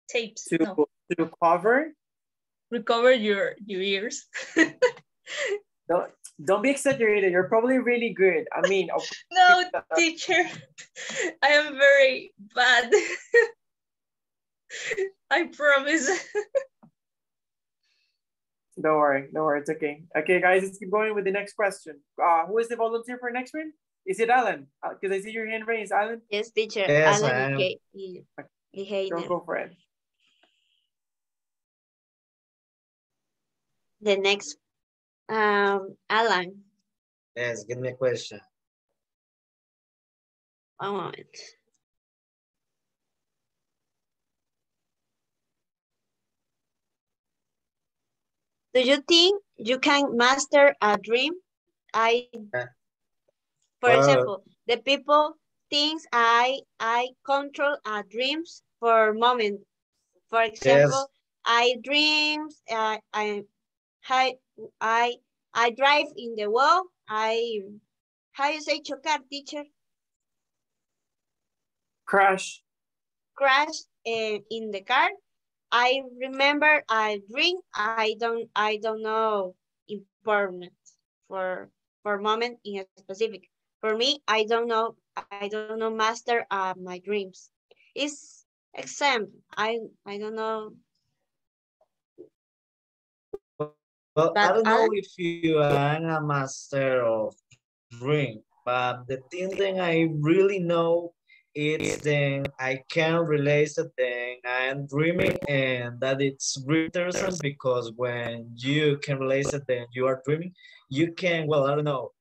Tapes. No. To cover? Recover your ears. Don't be exaggerated. You're probably really good. I mean, no, teacher, I am very bad. I promise. Don't worry, it's okay. Okay, guys, let's keep going with the next question. Who is the volunteer for next one? Is it Alan? Because I see your hand raised, Alan. Yes, teacher. Yes, Alan, Go for it. The next, Alan. Yes, give me a question. One moment. Do you think you can master a dream? For example, the people thinks I control dreams for a moment. For example, I dreams. I drive in the wall. How you say chocar, teacher? Crash. Crash in the car. I remember a dream. I don't know important for moment in a specific. For me, I don't know master my dreams. It's exam. I don't know. Well, But I don't know if you are a master of dream, but the thing I really know is then I can relate the thing I'm dreaming, and that it's really interesting because when you can relate it then you are dreaming, you can, well, I don't know,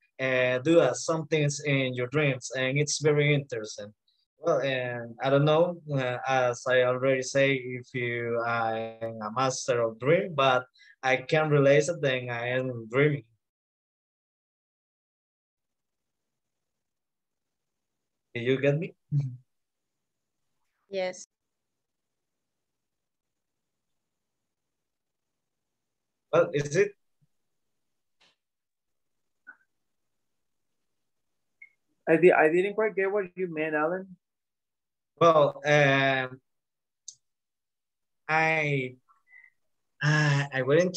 do some things in your dreams, and it's very interesting. Well, and I don't know, as I already say, if you are a master of dream, but I can relate it then I am dreaming. Do you get me? yes. Well, is it? I didn't quite get what you meant, Alan. Well, I wouldn't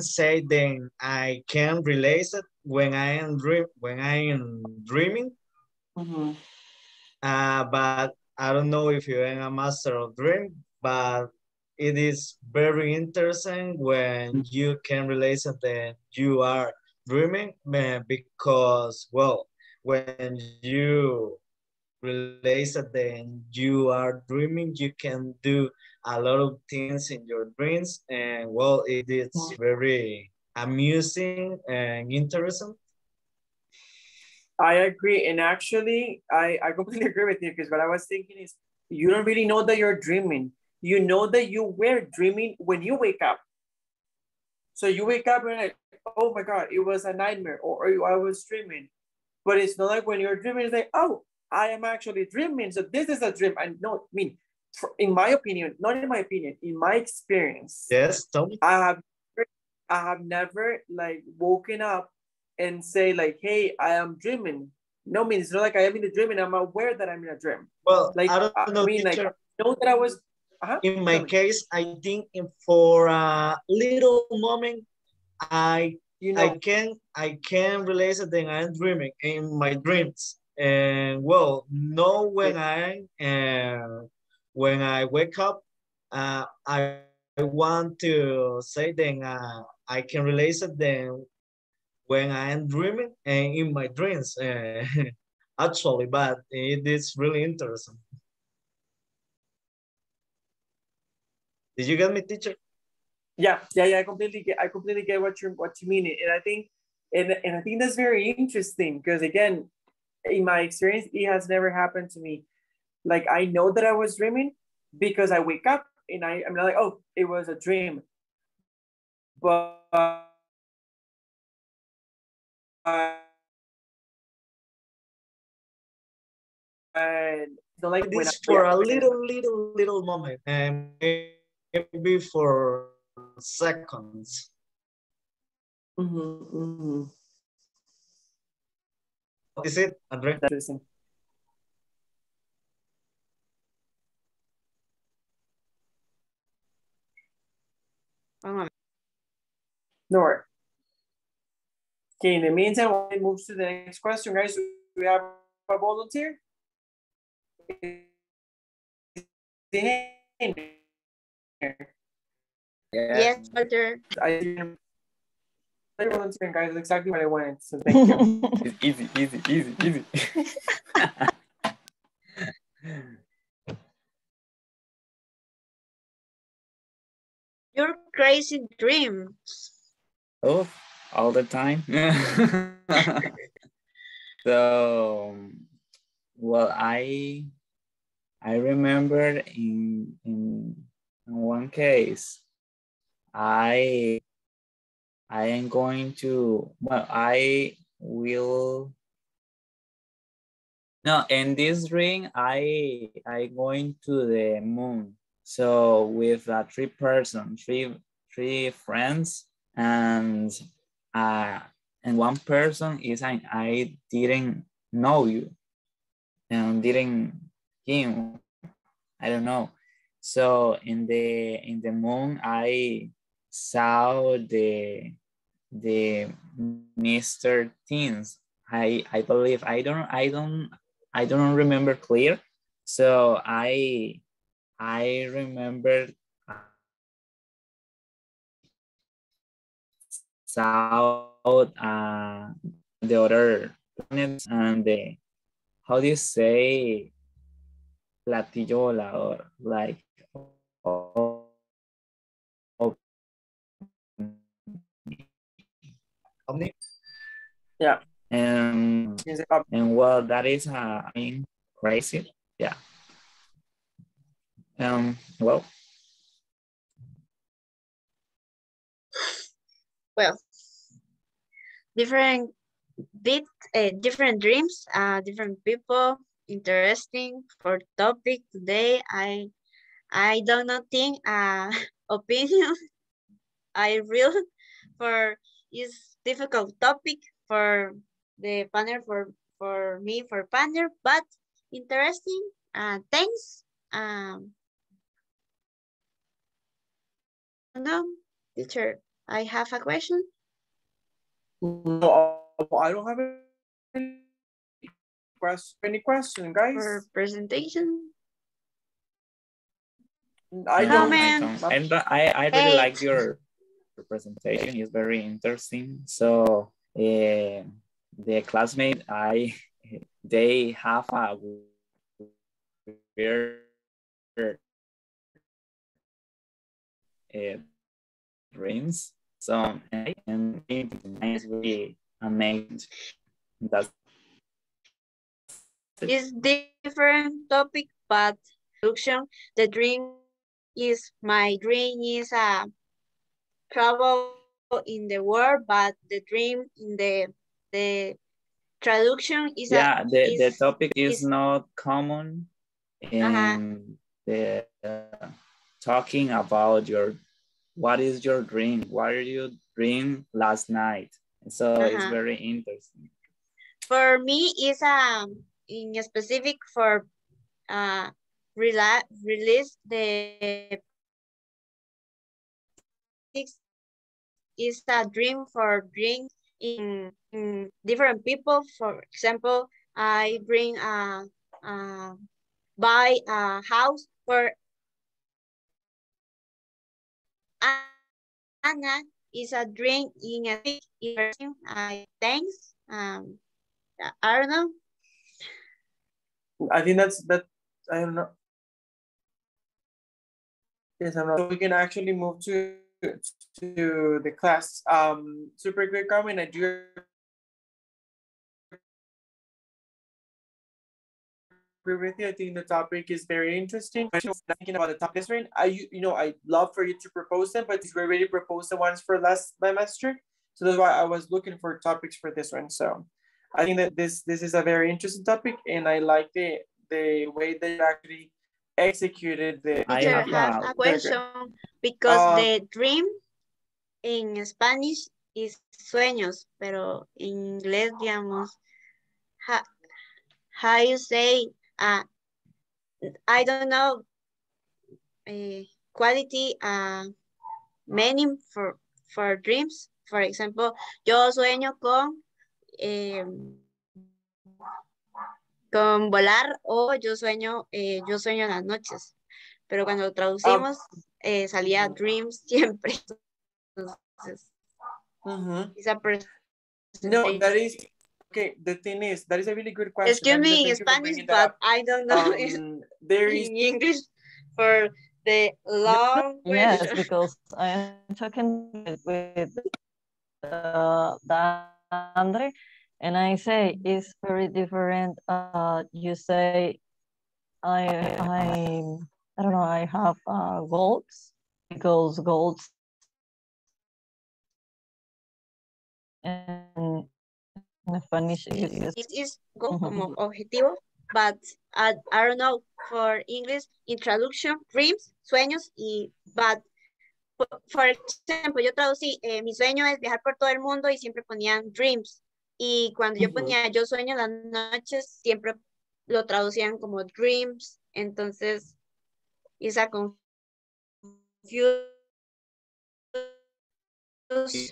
say then I can relate it when I am dreaming. Mm-hmm. But I don't know if you're a master of dream, but it is very interesting when you can relate it that you are dreaming, because, well, when you relate it then you are dreaming, you can do a lot of things in your dreams, and, well, it is very amusing and interesting. I agree. And actually, I completely agree with you, because what I was thinking is you don't really know that you're dreaming. You know that you were dreaming when you wake up. So you wake up and like, oh my God, it was a nightmare, or I was dreaming. But it's not like when you're dreaming, it's like, oh, I am actually dreaming. So this is a dream. I know, I mean, in my opinion, not in my opinion, in my experience. Yes, Tony. I have never like woken up and say like, hey, I am dreaming. No, I mean, it's not like I am in a dream and I'm aware that I'm in a dream. Well, like, I don't know, I mean, teacher. like, I know that I was, in my case, I think for a little moment, I can realize that I'm dreaming in my dreams, and, well, no, when I wake up, I want to say then I can relate it then when I am dreaming and in my dreams actually, but it is really interesting. Did you get me, teacher? Yeah. I completely get what you mean, and I think that's very interesting because again, in my experience, it has never happened to me. Like I know that I was dreaming because I wake up and I'm like, oh, it was a dream, but so like when This for a little moment and maybe for seconds. What is it, Andre? No worry. Okay, in the meantime, while we move to the next question, guys, we have a volunteer. Yes, Walter. I volunteering, guys. That's exactly what I wanted. So thank you. It's easy. Your crazy dreams. Oh, all the time. So, well, I remember in one case, I am going to, well, I will, no, in this ring, I going to the moon. So with three friends, and one person is I didn't know you and didn't him. I don't know. So in the moon, I saw the Mr. Teens. I believe I don't remember clear. So I remember saw the other planets and the, how do you say, platillo volador, like, yeah, and well, that is I mean, crazy, yeah. Well, Different different dreams, different people, interesting for topic today. I don't know think opinion. I real for is difficult topic for the panel for me for panel, but interesting. Thanks. No, teacher, I have a question. No, I don't have any question, guys. For presentation. I don't. I really like your presentation. It's very interesting. So the classmate they have a weird dreams. So and it's really amazing. That's It's different topic, but production. The dream is my dream is a travel in the world, but the dream in the traduction is yeah. The topic is not common in the talking about what is your dream? What did you dream last night? So it's very interesting. For me, is in a specific for release the is a dream for dreams in different people. For example, I bring buy a house for Anna is a drink in a stick. I thanks. I don't know. I think that I don't know. Yes, I'm not. So we can actually move to the class. Super quick comment. I do agree with you. I think the topic is very interesting. Thinking about the topic, I love for you to propose them, but we already proposed the ones for last semester, so that's why I was looking for topics for this one. So I think that this is a very interesting topic, and I like the way that you actually executed the. I Teacher have has a a question because the dream en Spanish is sueños, pero en inglés, digamos, how you say, I don't know, quality, meaning for dreams. For example, yo sueño con volar o yo sueño en las noches. Pero cuando lo traducimos, salía dreams siempre. Entonces, esa no, that is okay. The thing is, that is a really good question. Excuse me in Spanish, but I don't know there is in English for the long Yes, question. because I'm talking with Andre, and I say it's very different. You say I don't know. I have goals because goals in Spanish is go como objetivo, but I don't know for English introduction, dreams, sueños but for example, yo traducí, mi sueño es viajar por todo el mundo y siempre ponían dreams. Y cuando yo ponía yo sueño las noches, siempre lo traducían como dreams. Entonces, esa confusión.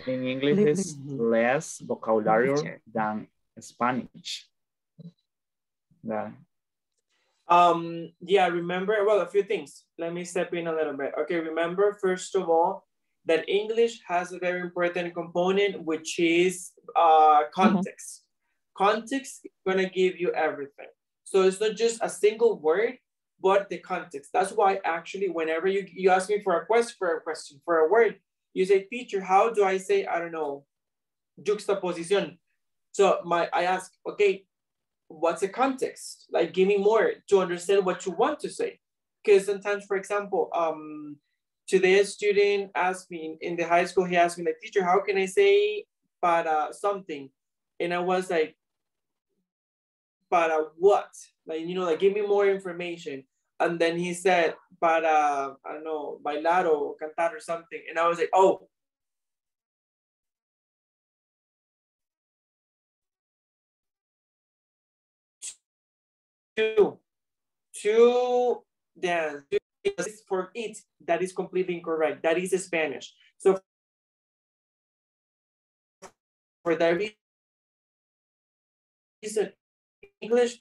in English is less vocabulary than Spanish. Yeah. Yeah, remember, well, a few things. Let me step in a little bit. Okay, remember, first of all, that English has a very important component, which is context. Context is gonna give you everything. So it's not just a single word, but the context. That's why actually, whenever you ask me for a question, for a word, you say, teacher, how do I say, I don't know, juxtaposition? So I ask, okay, what's the context? Like, give me more to understand what you want to say. Because sometimes, for example, today a student asked me in the high school, he asked me like, teacher, how can I say para something? And I was like, para what? Like, like give me more information. And then he said, para, I don't know, bailar or cantar or something. And I was like, oh, to dance. For it, that is completely incorrect. That is Spanish. So for that reason, English,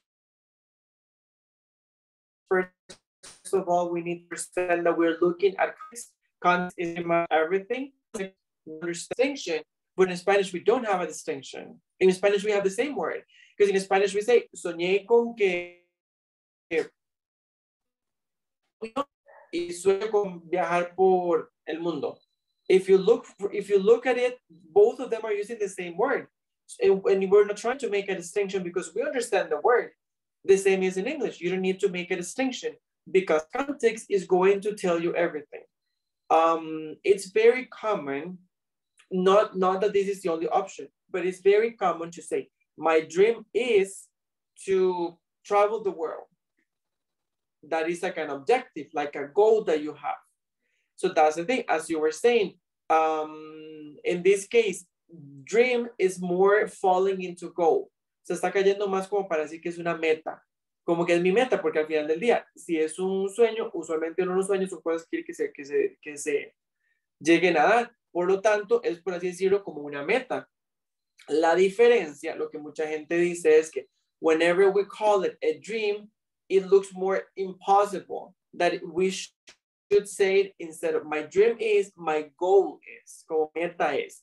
first of all, we need to understand that we're looking at context is everything. Distinction, but in Spanish we don't have a distinction. In Spanish we have the same word, because in Spanish we say soñé con que y sueño con viajar por el mundo. If you look at it, both of them are using the same word, and we're not trying to make a distinction because we understand the word. The same is in English. You don't need to make a distinction because context is going to tell you everything. It's very common, not that this is the only option, but it's very common to say, my dream is to travel the world. That is like an objective, like a goal that you have. So that's the thing, as you were saying, in this case, dream is more falling into goal. Se está cayendo más como para decir que es una meta, como que es mi meta, porque al final del día, si es un sueño, usualmente uno los sueños son cosas que se lleguen a dar. Por lo tanto, es por así decirlo como una meta. La diferencia, lo que mucha gente dice es que whenever we call it a dream, it looks more impossible, that we should say it instead of my dream is, my goal is, como meta es.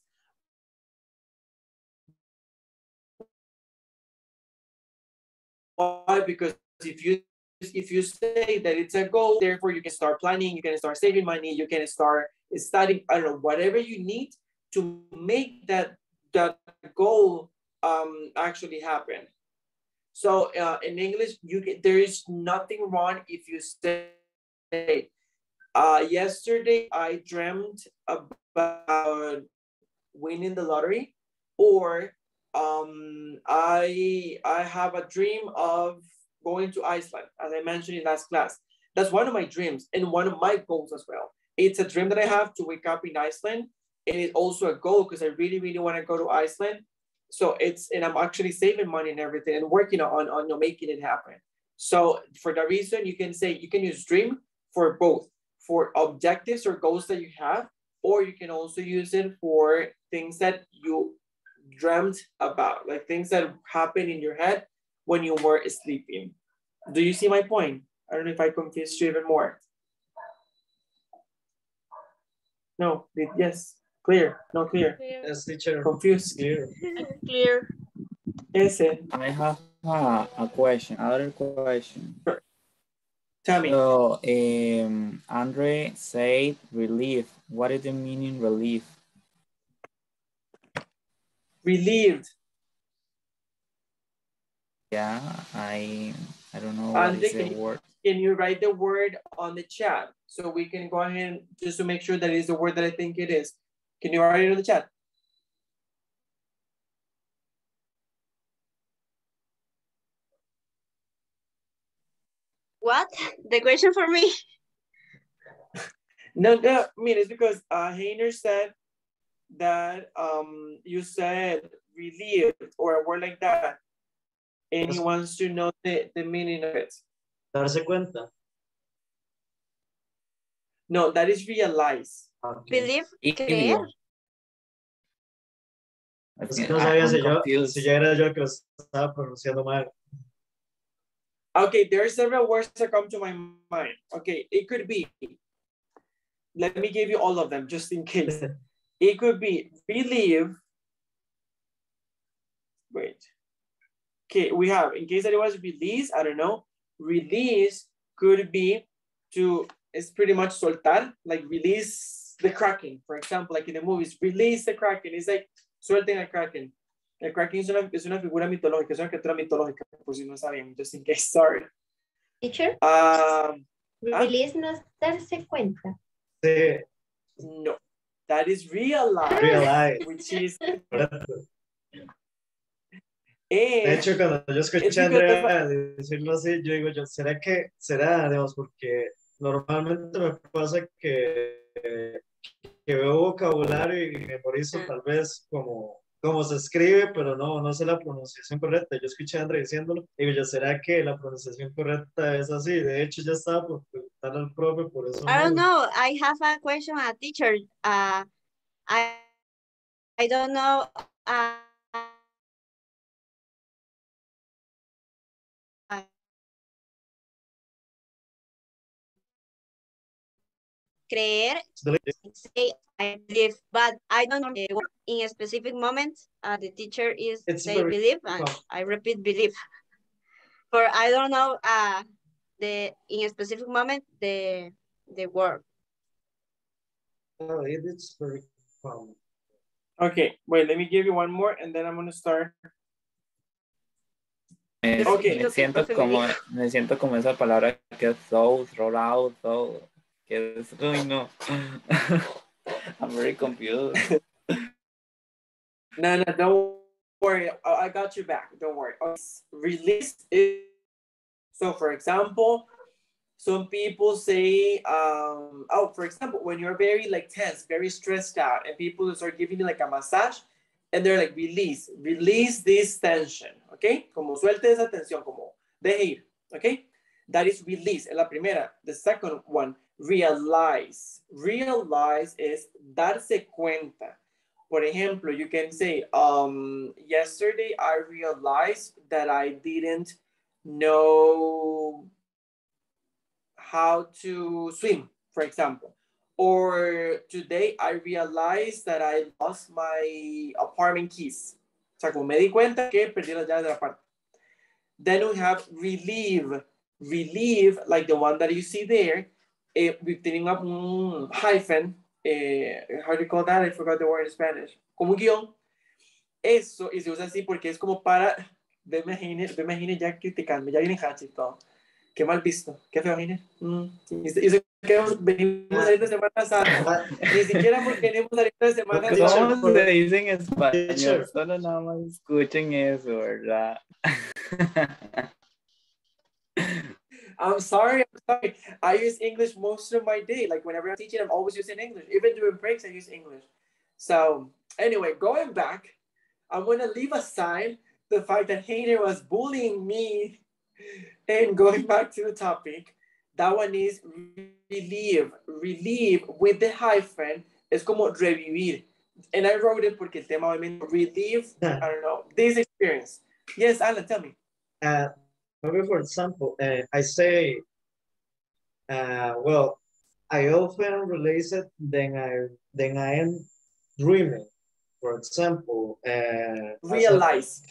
Why? Because if you say that it's a goal, therefore you can start planning, you can start saving money, you can start studying, I don't know, whatever you need to make that goal actually happen. So in English, there is nothing wrong if you say, yesterday I dreamt about winning the lottery, or I have a dream of going to Iceland, as I mentioned in last class. That's one of my dreams and one of my goals as well. It's a dream that I have to wake up in Iceland, and it's also a goal because I really, really want to go to Iceland. So and I'm actually saving money and everything and working on making it happen. So for that reason, you can use dream for both, for objectives or goals that you have, or you can also use it for things that you dreamt about, like things that happen in your head when you were sleeping. Do you see my point? I don't know if I confused you even more. No, yes, clear, no clear. Yes, teacher. Confused. Clear. Clear. Yes. I have a question, another question. Sure. Tell me. So, Andre said relief. What is the meaning relief? Relieved. Yeah, I don't know Andre, what is the word. Can you write the word on the chat so we can go ahead just to make sure that it is the word that I think it is? Can you write it on the chat? What? The question for me? No, I mean, it's because Hainer said that you said relieved or a word like that, and he wants to know the meaning of it. Darse cuenta. No, that is realize. Okay. Believe, creer. Equilibrio. Es que no sabía si ya era yo que lo estaba pronunciando mal. Okay, there are several words that come to my mind. Okay, it could be, let me give you all of them just in case. It could be relieve. Wait. Okay, we have, in case that it was release, I don't know. Release could be it's pretty much soltar, like release the Kraken, for example, like in the movies, release the Kraken. It's like suelten el Kraken. El Kraken es una figura mitológica, es una criatura mitológica, por si no saben, just in case, sorry. Teacher, release no es darse cuenta. Sí. No, that is realize. Realize. Which is... De hecho, cuando yo escuché a Andrea decirlo así, yo digo, será, digamos, porque normalmente me pasa que veo vocabulario y memorizo tal vez como se escribe, pero no sé la pronunciación correcta. Yo escuché a Andrea diciéndolo y digo, ¿será que la pronunciación correcta es así? De hecho, ya estaba por preguntarle al profe, por eso. I don't know. I have a question, a teacher. I don't know. Creer, say I believe, but I don't know in a specific moment. The teacher is say believe, and I repeat believe. For I don't know in a specific moment the word. Oh, it's very common. Okay, wait, let me give you one more and then I'm going to start. Okay. Me siento como esa palabra que es so, roll out, so, que es, uy, no. I'm very confused. No, don't worry. I got you back. Don't worry. Release is, so for example, some people say, for example, when you're very like tense, very stressed out, and people start giving you like a massage, and they're like, release this tension, okay? Como suelte esa tensión, como deje ir, okay? That is release, es la primera. The second one, realize. Realize is darse cuenta. Por ejemplo, you can say, yesterday I realized that I didn't know how to swim, for example. Or today I realized that I lost my apartment keys. O sea, como me di cuenta que perdí las llaves del apartamento. Then we have relieve. Relieve, like the one that you see there, tienen un hyphen, how do you call that? I forgot the word in Spanish. Como un guión. Eso, y se usa así porque es como para, ve imagine ya criticando, ya vienen hachis y todo. Qué mal visto, qué feo, Gine. Y sé que venimos saliendo de Semana Santa. Ni siquiera venimos saliendo de Semana Santa. ¿Cómo se dice en español? Solo nada más escuchen eso, ¿verdad? I'm sorry. I use English most of my day. Like whenever I'm teaching, I'm always using English. Even during breaks, I use English. So anyway, going back, I'm going to leave aside the fact that Hayner was bullying me. And going back to the topic, that one is relieve. Relieve with the hyphen es como revivir. And I wrote it porque el tema obviamente relieve, I don't know, this experience. Yes, Alan, tell me. Maybe for example, I say, well, I often release it then I am dreaming. For example, realize.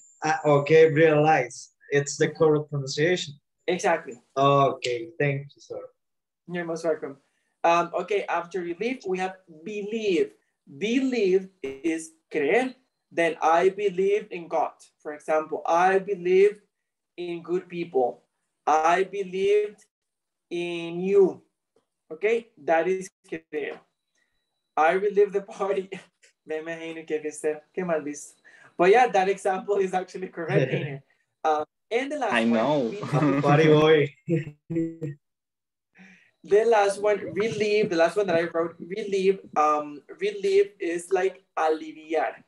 Okay, realize. It's the correct pronunciation. Exactly. Okay, thank you, sir. You're most welcome. Okay, after relieve, we have believe. Believe is creer. Then I believe in God. For example, I believe in good people. I believed in you. Okay, that is creer. I relive the party. Me imagino que qué mal visto. But yeah, that example is actually correct, Heiner. And the last I know. Party boy. The last one, relieve, the last one that I wrote, relieve. Relieve is like aliviar.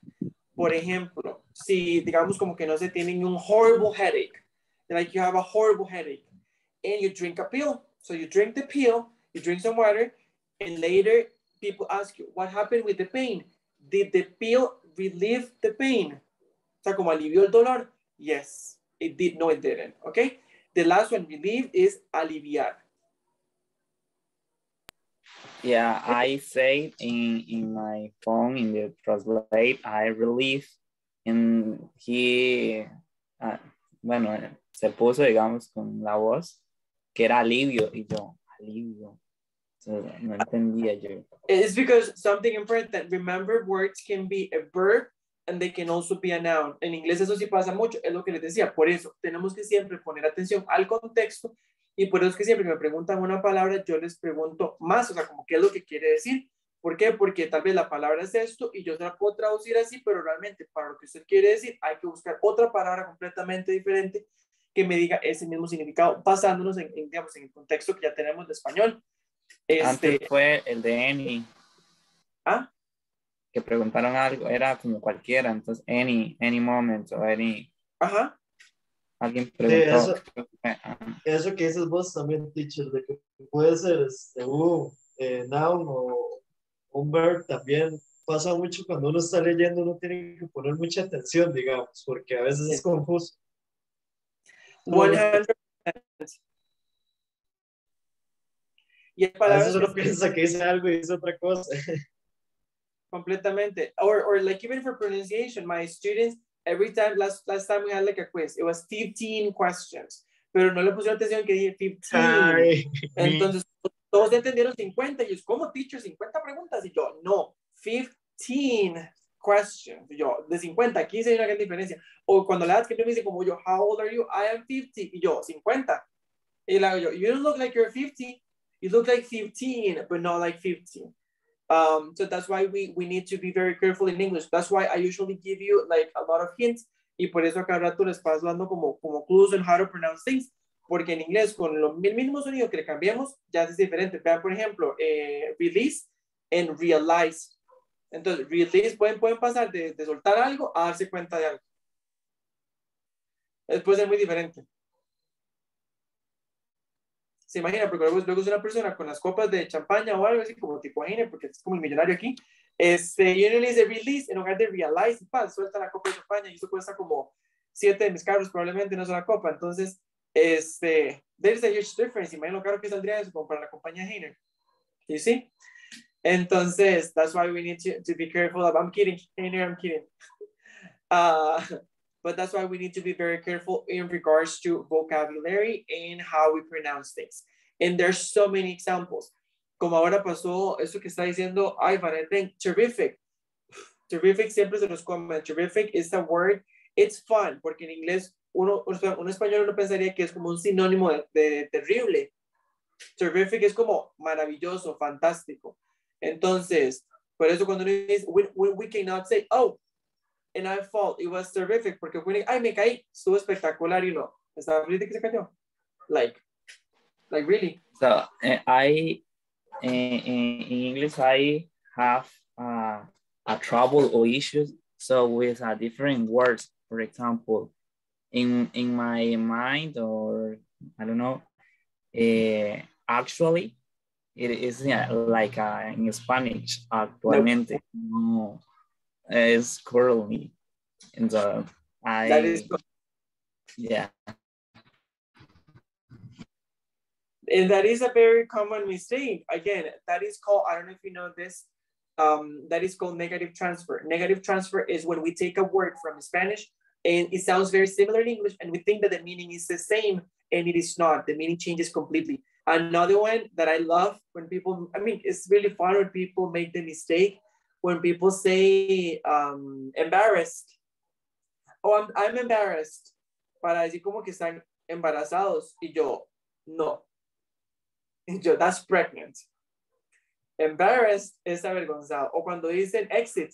Por ejemplo, si digamos como que no se tienen un horrible headache, like you have a horrible headache, and you drink a pill. So you drink the pill, you drink some water, and later people ask you, what happened with the pain? Did the pill relieve the pain? O sea, como alivió el dolor? Yes, it did. No, it didn't. Okay? The last one, relieve, is aliviar. Yeah, I say in my phone, in the translate, I relieve, and he, bueno, se puso, digamos, con la voz, que era alivio, y yo, alivio. So, no entendía yo. It's because something important. Remember, words can be a verb and they can also be a noun. En inglés eso sí pasa mucho, es lo que les decía. Por eso tenemos que siempre poner atención al contexto y por eso es que siempre que me preguntan una palabra, yo les pregunto más, o sea, como qué es lo que quiere decir. ¿Por qué? Porque tal vez la palabra es esto y yo se la puedo traducir así, pero realmente para lo que usted quiere decir hay que buscar otra palabra completamente diferente que me diga ese mismo significado, basándonos digamos, en el contexto que ya tenemos de español. Antes fue el de any. ¿Ah? Que preguntaron algo, era como cualquiera, entonces any moment o any. Ajá. Alguien preguntó. Eso que dices vos también, teacher, de que puede ser un noun o un verb también. Pasa mucho cuando uno está leyendo, uno tiene que poner mucha atención, digamos, porque a veces es confuso. 100%. Y a veces uno piensa que dice algo y dice otra cosa. Completamente. Or like even for pronunciation, my students, every time, last time we had like a quiz, it was 15 questions, pero no le pusieron atención que dije 15. Ay, entonces, todos entendieron 50 y yo, ¿cómo, teacher? 50 preguntas. Y yo, no, 15 questions. Y yo, de 50, aquí hay una gran diferencia. O cuando la edad que me dice como yo, how old are you? I am 50. Y yo, 50. Y le hago yo, you don't look like you're 50. You look like 15, but not like 15. So that's why we need to be very careful in English. That's why I usually give you like a lot of hints. Y por eso cada rato les paso dando como clues on how to pronounce things. Porque en inglés, con el mismo sonido que le cambiamos, ya es diferente. Vean, por ejemplo, release and realize. Entonces, release pueden pasar de soltar algo a darse cuenta de algo. Puede ser muy diferente. Se imagina, porque luego es una persona con las copas de champaña o algo así, como tipo Heine, porque es como el millonario aquí. Y uno le dice release en lugar de realize, y suelta la copa de champaña, y eso cuesta como 7 de mis carros, probablemente no es una copa. Entonces, there's a huge difference. Imagino lo caro que saldría eso como para la compañía Heine. You see? Entonces, that's why we need to be careful of, I'm kidding, I'm kidding. But that's why we need to be very careful in regards to vocabulary and how we pronounce things. And there's so many examples. Como ahora pasó eso que está diciendo Ivan, I think terrific. Terrific siempre se nos come. Terrific is a word, it's fun, porque en inglés un español no pensaría que es como un sinónimo de terrible. Terrific es como maravilloso, fantástico. Entonces, por eso cuando uno dice, we cannot say, oh, and I fall, it was terrific, porque ay, me caí, estuvo espectacular, you know. Estaba feliz de que se cayó. Like really. So in English, I have a trouble or issues. So with different words, for example, in my mind, or I don't know, actually, it is like in Spanish, actualmente. No, it's currently. And so That is, yeah. And that is a very common mistake. Again, that is called, I don't know if you know this, that is called negative transfer. Negative transfer is when we take a word from Spanish and it sounds very similar in English and we think that the meaning is the same, and it is not. The meaning changes completely. Another one that I love when people, I mean, it's really fun when people make the mistake, when people say embarrassed. Oh, I'm embarrassed. Para decir como que están embarazados. Y yo, no. Y yo, that's pregnant. Embarrassed es avergonzado. O cuando dicen exit,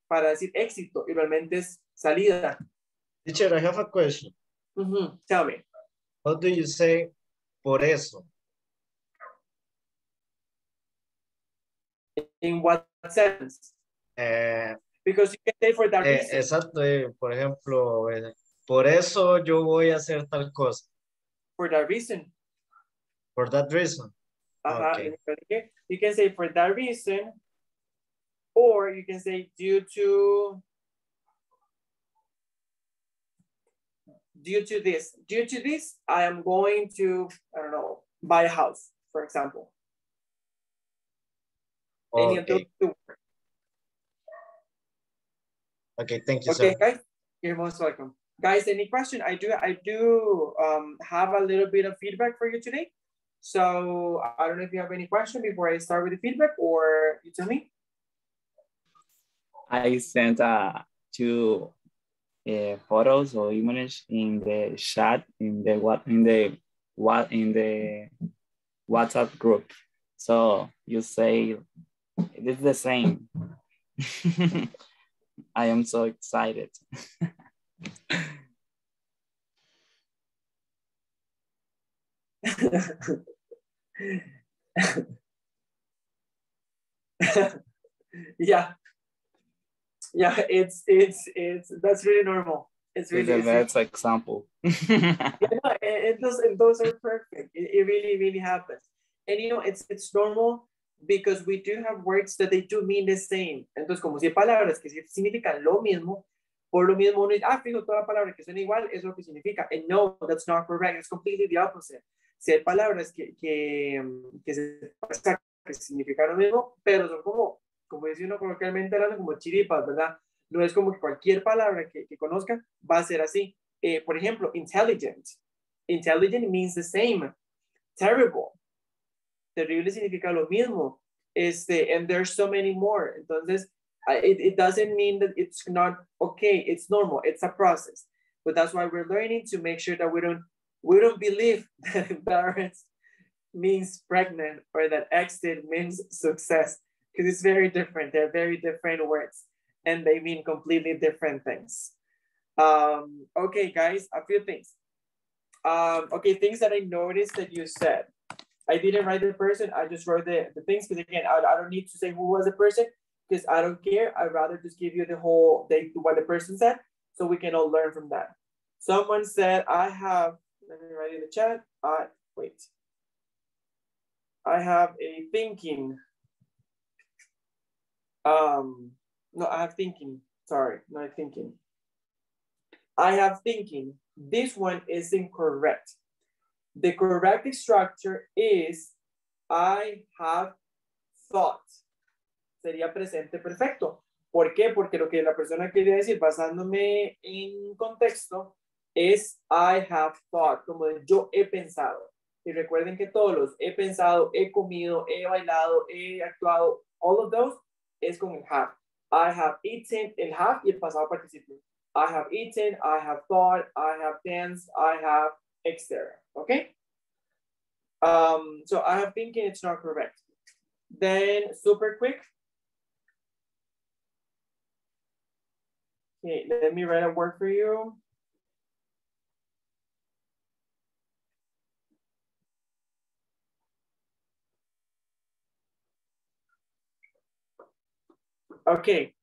para decir éxito, y realmente es salida. Teacher, I have a question. Tell me. How do you say por eso? In what sense? Because you can say for that reason. Exacto, por ejemplo, por eso yo voy a hacer tal cosa. For that reason. For that reason. Okay. You can say for that reason, or you can say due to this. Due to this, I am going to, I don't know, buy a house, for example. Okay. Okay, thank you, okay, sir. guys, you're most welcome. Guys, any question? I do have a little bit of feedback for you today. So I don't know if you have any question before I start with the feedback, or you tell me. I sent two photos or images in the chat in the WhatsApp group. So you say it is the same. I am so excited. yeah, it's that's really normal. It's really the best example. Yeah, and those are perfect. It really happens. And you know, it's normal because we do have words that they do mean the same. Entonces, como si hay palabras que significan lo mismo, por lo mismo uno dice, fijo, toda palabra que suena igual es lo que significa. And no, that's not correct. It's completely the opposite. Si hay palabras que significan lo mismo, pero son como dice uno coloquialmente hablando, como chiripas, ¿verdad? No es como que cualquier palabra que conozca va a ser así. Por ejemplo, intelligent. Intelligent means the same. Terrible. Terrible significa lo mismo. And there's so many more. Entonces, it doesn't mean that it's not okay. It's normal. It's a process. But that's why we're learning to make sure that we don't believe that embarrassed means pregnant or that exit means success, because it's very different. They're very different words and they mean completely different things. Okay, guys, a few things. Okay, things that I noticed that you said. I didn't write the person, I just wrote the things, because again, I don't need to say who was the person, because I don't care. I'd rather just give you what the person said, so we can all learn from that. Someone said, let me write in the chat. Wait. I have a thinking. No, I have thinking. Sorry, not thinking. I have thinking. This one is incorrect. The correct structure is I have thought. Sería presente perfecto. ¿Por qué? Porque lo que la persona quería decir, basándome en contexto, es I have thought, como de yo he pensado. Y recuerden que todos los he pensado, he comido, he bailado, he actuado, all of those es con el have. I have eaten, el have y el pasado participio. I have eaten, I have thought, I have danced, I have, etc. Okay? So I have thinking, it's not correct. Then super quick. Okay, let me write a word for you. Okay.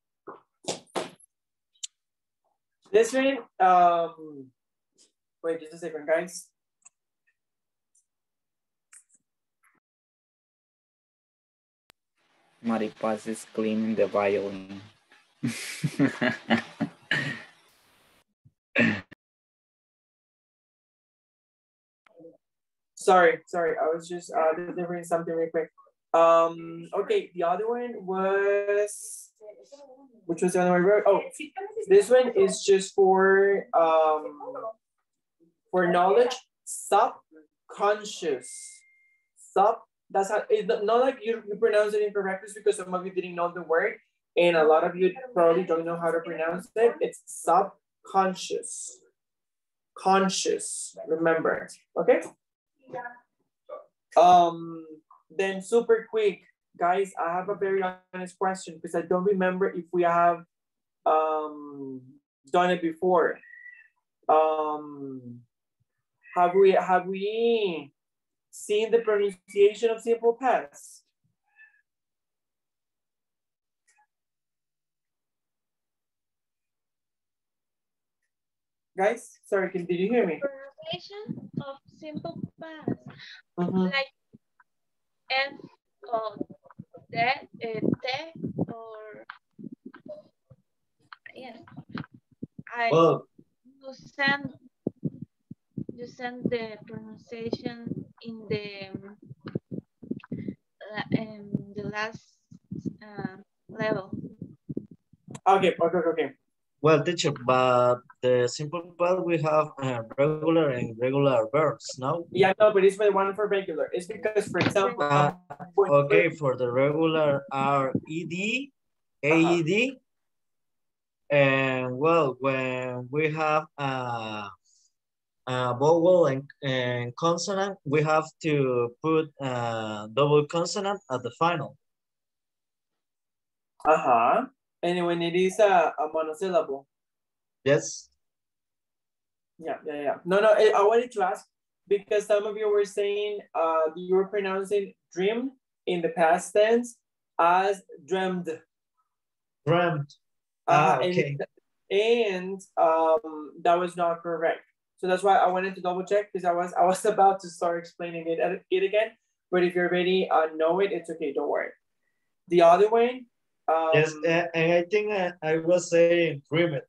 This one, wait just a second, guys. Maripaz is cleaning the violin. Sorry, I was just delivering something real quick. Okay, the other one was, which was the other one? Oh, this one is just for knowledge, subconscious. That's how, it's not like you pronounce it incorrectly because some of you didn't know the word, and a lot of you probably don't know how to pronounce it. It's subconscious. Conscious, remember, okay? Then super quick, guys, I have a very honest question because I don't remember if we have done it before. Have we seen the pronunciation of simple past? Guys, sorry, did you hear me? Pronunciation of simple past. Mm-hmm. Like F or D, T or yes. Well, you send the pronunciation in the last level. Okay. well, teacher, but the simple past we have regular and irregular verbs, no? Yeah, no, but it's the one for regular. It's because, for example, Okay, for the regular are ed, aed, and well, when we have vowel and consonant, we have to put double consonant at the final. And when it is a monosyllable. Yes. Yeah. No, I wanted to ask because some of you were saying you were pronouncing dream in the past tense as dreamed. Dreamed. Okay. And that was not correct. So that's why I wanted to double check because I was about to start explaining it again. But if you already know it, it's okay. Don't worry. The other way. Yes, and I think I was saying dream it.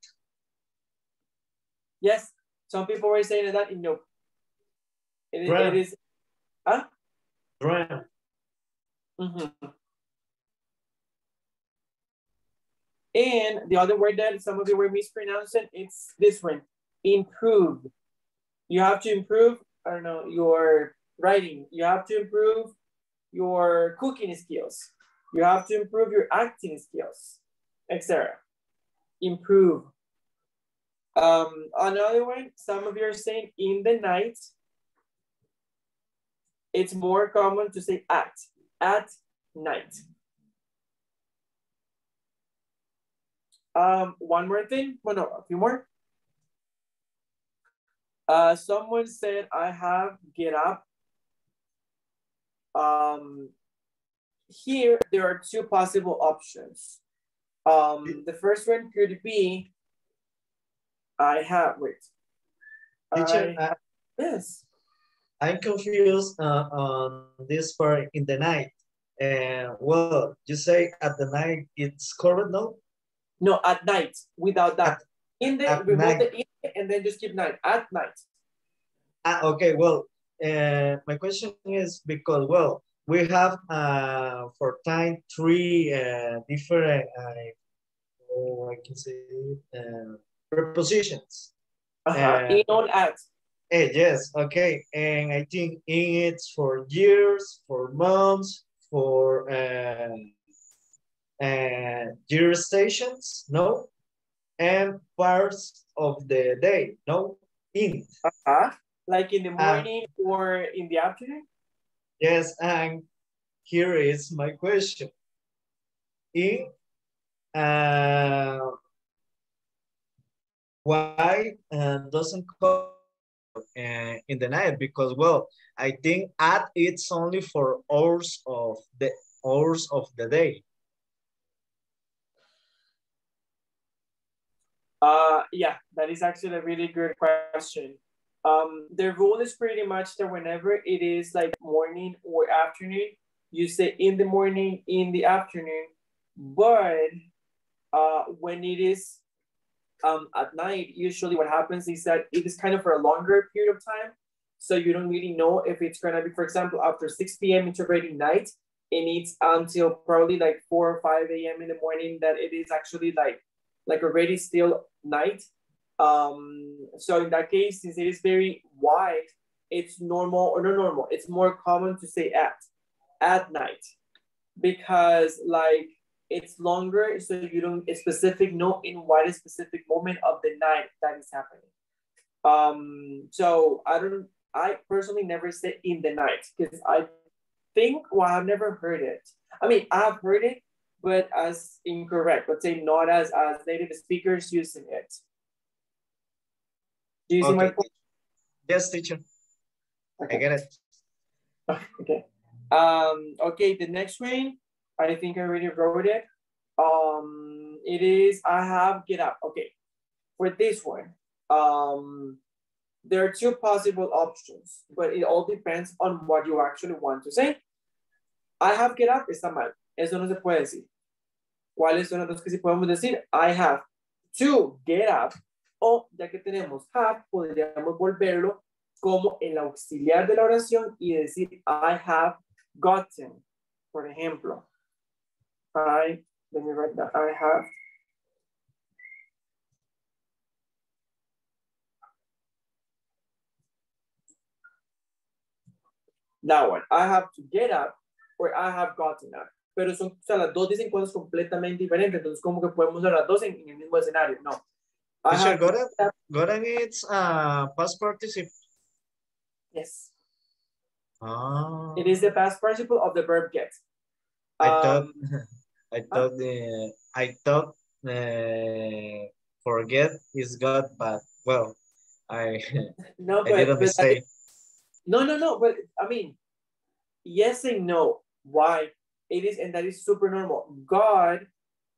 Yes, some people were saying that in no. It is. Dream. Mm-hmm. And the other word that some of you were mispronouncing, it's this one, improve. You have to improve, I don't know, your writing. You have to improve your cooking skills. You have to improve your acting skills, etc. Improve. Another one, some of you are saying in the night. It's more common to say at night. One more thing, well, no, a few more. Someone said I have get up. Here, there are two possible options. The first one could be, I have, wait. Teacher, yes. I'm confused on this part in the night. And well, you say at the night it's correct, no? No, at night, without that. Remove the in and then just keep night, at night. Okay, well, my question is because, well, we have for time three different, I can say, prepositions. In on at. Yes, okay. And I think in it's for years, for months, for year stations, no? And parts of the day, no? In. Like in the morning or in the afternoon? Yes, and here is my question. In why doesn't come in the night? Because, well, I think at it's only for hours of the day. Yeah, that is actually a really good question. The rule is pretty much that whenever it is like morning or afternoon, you say in the morning, in the afternoon. But when it is at night, usually what happens is that it is kind of for a longer period of time. So you don't really know if it's gonna be, for example, after 6 p.m. it's already night, and it's until probably like 4 or 5 a.m. in the morning that it is actually like already still night. So in that case, since it is very wide, it's normal or not normal. It's more common to say at night, because like it's longer, so you don't specific know in what specific moment of the night that is happening. So I personally never say in the night, because I think, well, I've never heard it. I mean, I've heard it, but as incorrect. Let's say not as native speakers using it. Do you see my point? Yes, teacher. Okay. I get it. Okay. Okay, the next one, I think I already wrote it. It is I have get up. Okay. For this one, there are two possible options, but it all depends on what you actually want to say. I have get up está mal. Eso no se puede decir. ¿Cuáles son las dos que sí podemos decir? I have to get up, o ya que tenemos have, podríamos volverlo como el auxiliar de la oración y decir I have gotten. Por ejemplo, let me write that. I have that one. I have to get up or I have gotten up. Pero son, o sea, las dos dicen cosas completamente diferentes. Entonces, ¿cómo que podemos usar las dos en el mismo escenario? No. Teacher, gotten it's past participle. Yes. It is the past participle of the verb get. I thought forget is got, but well, I didn't mistake. No, but I mean, yes and no. Why? It is, and that is super normal. God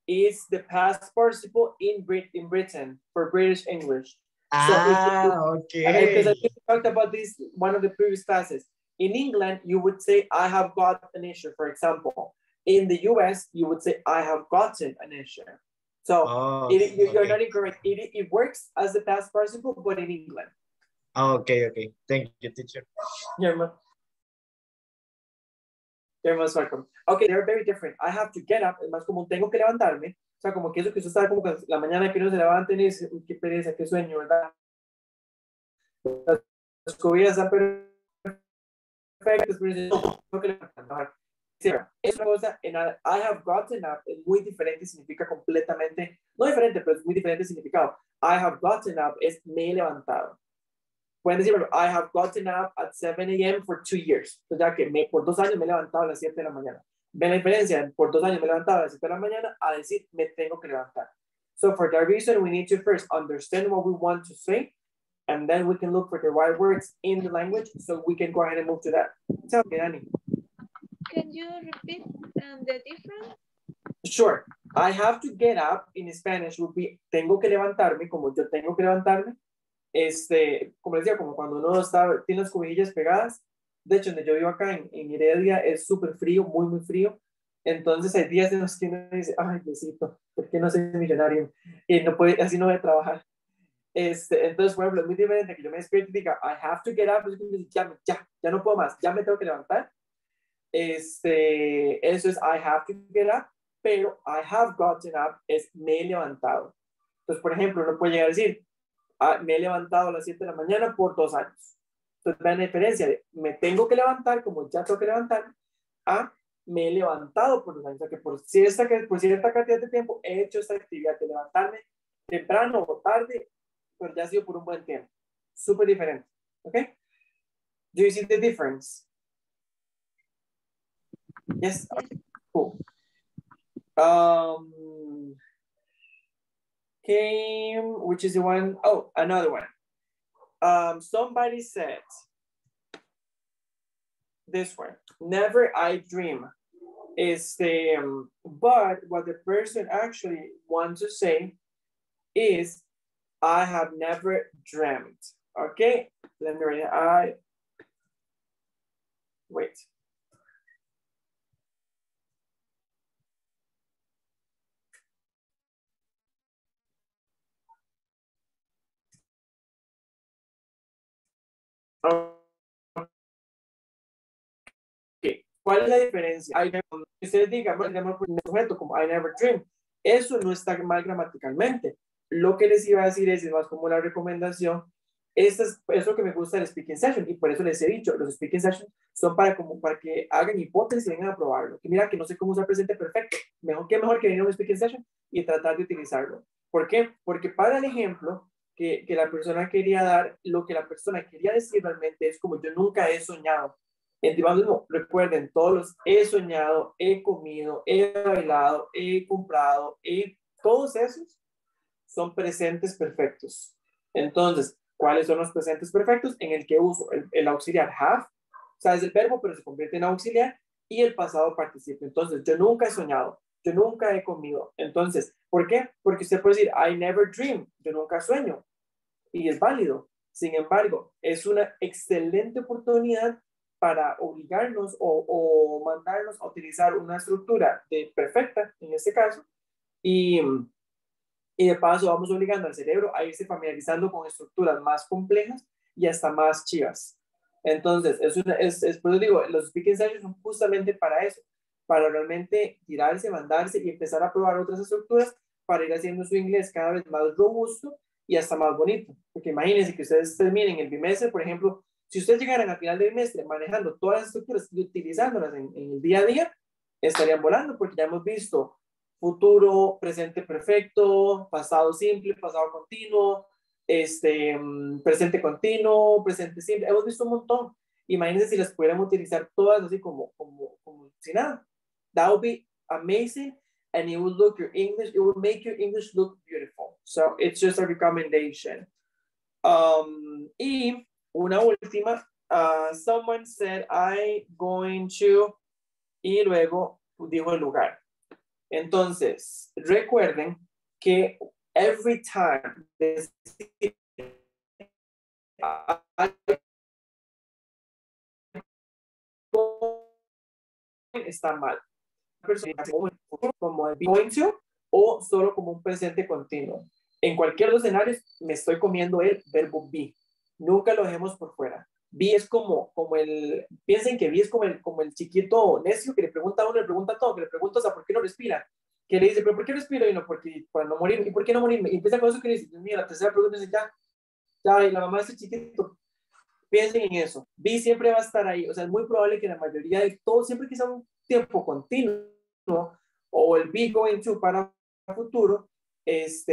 is the past participle in Britain for British English. Okay. Because I think we talked about this one of the previous classes. In England, you would say I have got an issue, for example. In the US, you would say I have gotten an issue. So you're not incorrect. It works as the past participle, but in England. Okay. Thank you, teacher. You're most welcome. Okay, they're very different. I have to get up, es más como tengo que levantarme. O sea, como que eso que usted sabe como que la mañana que uno se levanta y dice, uy, qué pereza, qué sueño, ¿verdad? Las comidas están perfectas, pero dice, no, tengo que levantarme. Es una cosa, en I have gotten up es muy diferente, significa completamente, no diferente, pero es muy diferente significado. I have gotten up es me he levantado. Pueden decir, bueno, I have gotten up at 7 a.m. for 2 years. O sea que por 2 años me he levantado a las 7 de la mañana. ¿Ven la diferencia? Por 2 años me he levantado a las 7 de la mañana a decir me tengo que levantar. So for that reason, we need to first understand what we want to say, and then we can look for the right words in the language so we can go ahead and move to that. Tell me, Dani. Can you repeat the difference? Sure. I have to get up in Spanish would be tengo que levantarme, como yo tengo que levantarme. Como decía, como cuando uno tiene las cobijillas pegadas. De hecho, donde yo vivo acá en Heredia es súper frío, muy frío. Entonces hay días en los que uno dice, ay, Diosito, ¿por qué no soy millonario? Y no puede, así no voy a trabajar. Entonces, por ejemplo, es muy diferente que yo me despierto y diga, I have to get up, ya no puedo más, ya me tengo que levantar. Eso es I have to get up, pero I have gotten up es me he levantado. Entonces, por ejemplo, uno puede llegar a decir, me he levantado a las 7 de la mañana por 2 años. Entonces, vean la diferencia de me tengo que levantar, como ya tengo que levantarme, a me he levantado por 2 años. O sea, que por cierta cantidad de tiempo he hecho esta actividad de levantarme temprano o tarde, pero ya ha sido por un buen tiempo. Súper diferente. ¿Ok? Do you see the difference? Yes? Okay, cool. Came, which is the one, oh, another one. Somebody said this one, never I dream is but what the person actually wants to say is I have never dreamt. Okay, let me write wait. Okay. ¿Cuál es la diferencia? Ustedes digan, sujeto como I never dream. Eso no está mal gramaticalmente. Lo que les iba a decir es más como la recomendación. Eso que me gusta del speaking session y por eso les he dicho, los speaking sessions son para que hagan hipótesis y vengan a probarlo. Y mira que no sé cómo usar presente perfecto. Mejor que venir a un speaking session y tratar de utilizarlo. ¿Por qué? Porque para el ejemplo que la persona quería dar, lo que la persona quería decir realmente es como yo nunca he soñado. Entonces, recuerden, todos los he soñado, he comido, he bailado, he comprado, todos esos son presentes perfectos. Entonces, ¿cuáles son los presentes perfectos? En el que uso el auxiliar have, o sea, es el verbo, pero se convierte en auxiliar, y el pasado participio. Entonces, yo nunca he soñado, yo nunca he comido. Entonces, ¿por qué? Porque usted puede decir, I never dream, yo nunca sueño, y es válido. Sin embargo, es una excelente oportunidad para obligarnos o mandarnos a utilizar una estructura perfecta, en este caso, y de paso vamos obligando al cerebro a irse familiarizando con estructuras más complejas y hasta más chivas. Entonces, por eso digo, los speaking sessions son justamente para eso, para realmente tirarse, mandarse y empezar a probar otras estructuras para ir haciendo su inglés cada vez más robusto y hasta más bonito. Porque imagínense que ustedes terminen el bimestre, por ejemplo, si ustedes llegaran al final del bimestre manejando todas las estructuras y utilizándolas en el día a día, estarían volando porque ya hemos visto futuro, presente perfecto, pasado simple, pasado continuo, presente continuo, presente simple. Hemos visto un montón. Imagínense si las pudiéramos utilizar todas así como si nada. That would be amazing and it would make your English look beautiful. So it's just a recommendation. Y una última, someone said I going to, y luego dijo el lugar. Entonces, recuerden que every time está mal. Como going to o solo como un presente continuo. En cualquier de los escenarios me estoy comiendo el verbo be. Nunca lo dejemos por fuera. Be es como piensen que be es como el chiquito necio que le pregunta a uno, le pregunta todo, que le pregunta, o sea, ¿por qué no respira? Que le dice, ¿pero por qué respiro? Y no, porque para no morir. ¿Y por qué no morirme? Y empieza con eso que le dice, mira, la tercera pregunta es ya, y la mamá de ese chiquito. Piensen en eso. Be siempre va a estar ahí. O sea, es muy probable que la mayoría de todo, siempre que sea un tiempo continuo, o el be going to para futuro,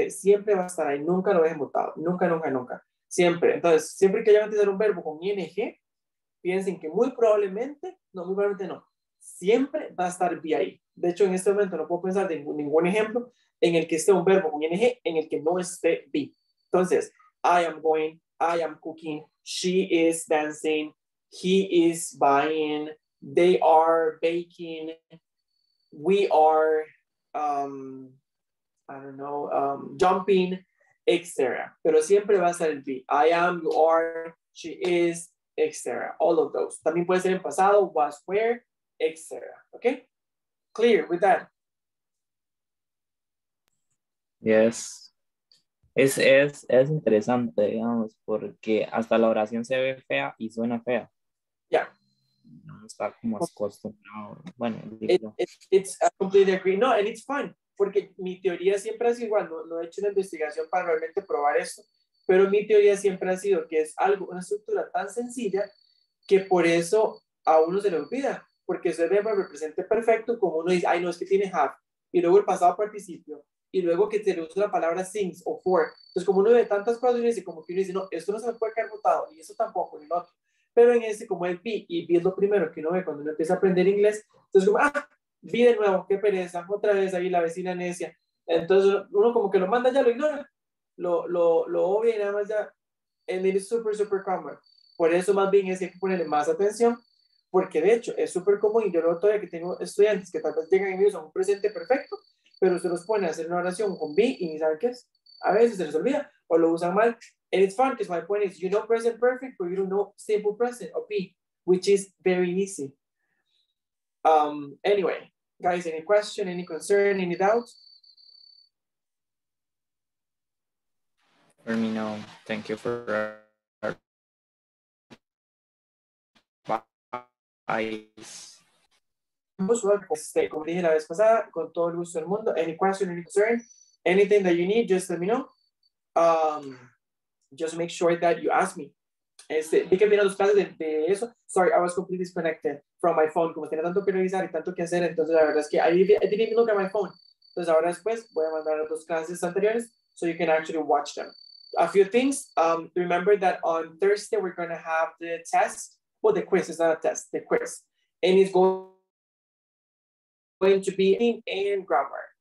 siempre va a estar ahí. Nunca lo dejen botado. Nunca, nunca, nunca. Siempre. Entonces, siempre que vayan a utilizar un verbo con ing, piensen que muy probablemente no, siempre va a estar be ahí. De hecho, en este momento no puedo pensar de ningún ejemplo en el que esté un verbo con ing en el que no esté be. Entonces, I am going, I am cooking, she is dancing, he is buying, they are baking, we are, I don't know, jumping, etc. Pero siempre va a ser el be. I am, you are, she is, etc. All of those. También puede ser en pasado, was, where, etc. Okay? Clear with that? Yes. Es interesante, digamos, porque hasta la oración se ve fea y suena fea. Yeah. no está como acostumbrado. Bueno, it's I completely agree. No, and it's fun, porque mi teoría siempre ha sido igual, no he hecho una investigación para realmente probar esto, pero mi teoría siempre ha sido que es algo, una estructura tan sencilla que por eso a uno se le olvida, porque eso es verbo presente perfecto, como uno dice, ay, no, es que tiene have, y luego el pasado participio, y luego que se le usa la palabra since o for. Entonces, como uno ve tantas cosas, uno dice, como que uno dice, no, esto no se me puede quedar botado, y eso tampoco, ni lo otro. Pero en ese, como el be, y be es lo primero que uno ve cuando uno empieza a aprender inglés, entonces como, be de nuevo, qué pereza, otra vez ahí la vecina necia. Entonces, uno como que lo manda ya, lo ignora, lo obvia y nada más ya, and it is super, super common. Por eso más bien es que hay que ponerle más atención, porque de hecho es súper común, y yo lo todavía que tengo estudiantes que tal vez llegan y usan un presente perfecto, pero se los pone a hacer una oración con be y ni saben qué es. A veces se les olvida o lo usan mal. And it's fun because my point is, you know present perfect, but you don't know simple present or be, which is very easy. Anyway, guys, any question, any concern, any doubt? For me, no. Thank you for advice. Como dije la vez pasada, con todo el gusto del mundo. Any question, any concern, anything that you need, just let me know. Just make sure that you ask me. Vi que vienen los clases de eso. Sorry, I was completely disconnected from my phone. Como tenía tanto que revisar y tanto que hacer, entonces la verdad es que I didn't even look at my phone. Entonces ahora después voy a mandar las dos clases anteriores so you can actually watch them. A few things. Remember that on Thursday we're going to have the test. Well, the quiz is not a test, the quiz. And it's going to be in grammar.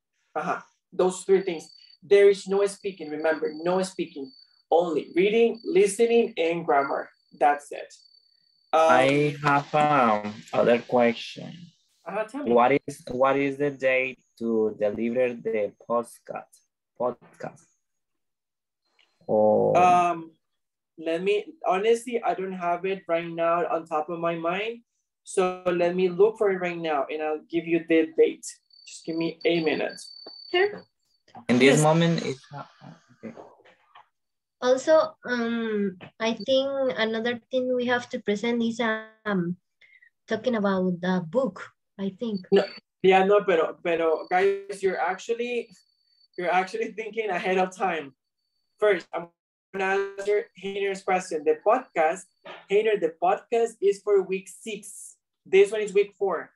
Those three things. There is no speaking, remember, no speaking. Only reading, listening, and grammar. That's it. I have other question. Tell me. What is the date to deliver the podcast? Let me, honestly, I don't have it right now on top of my mind. So let me look for it right now and I'll give you the date. Just give me a minute. Sure. In this moment, it's okay. Also, I think another thing we have to present is talking about the book, I think. No, yeah, no, pero guys, you're actually thinking ahead of time. First, I'm gonna answer Heiner's question. The podcast is for week 6. This one is week 4.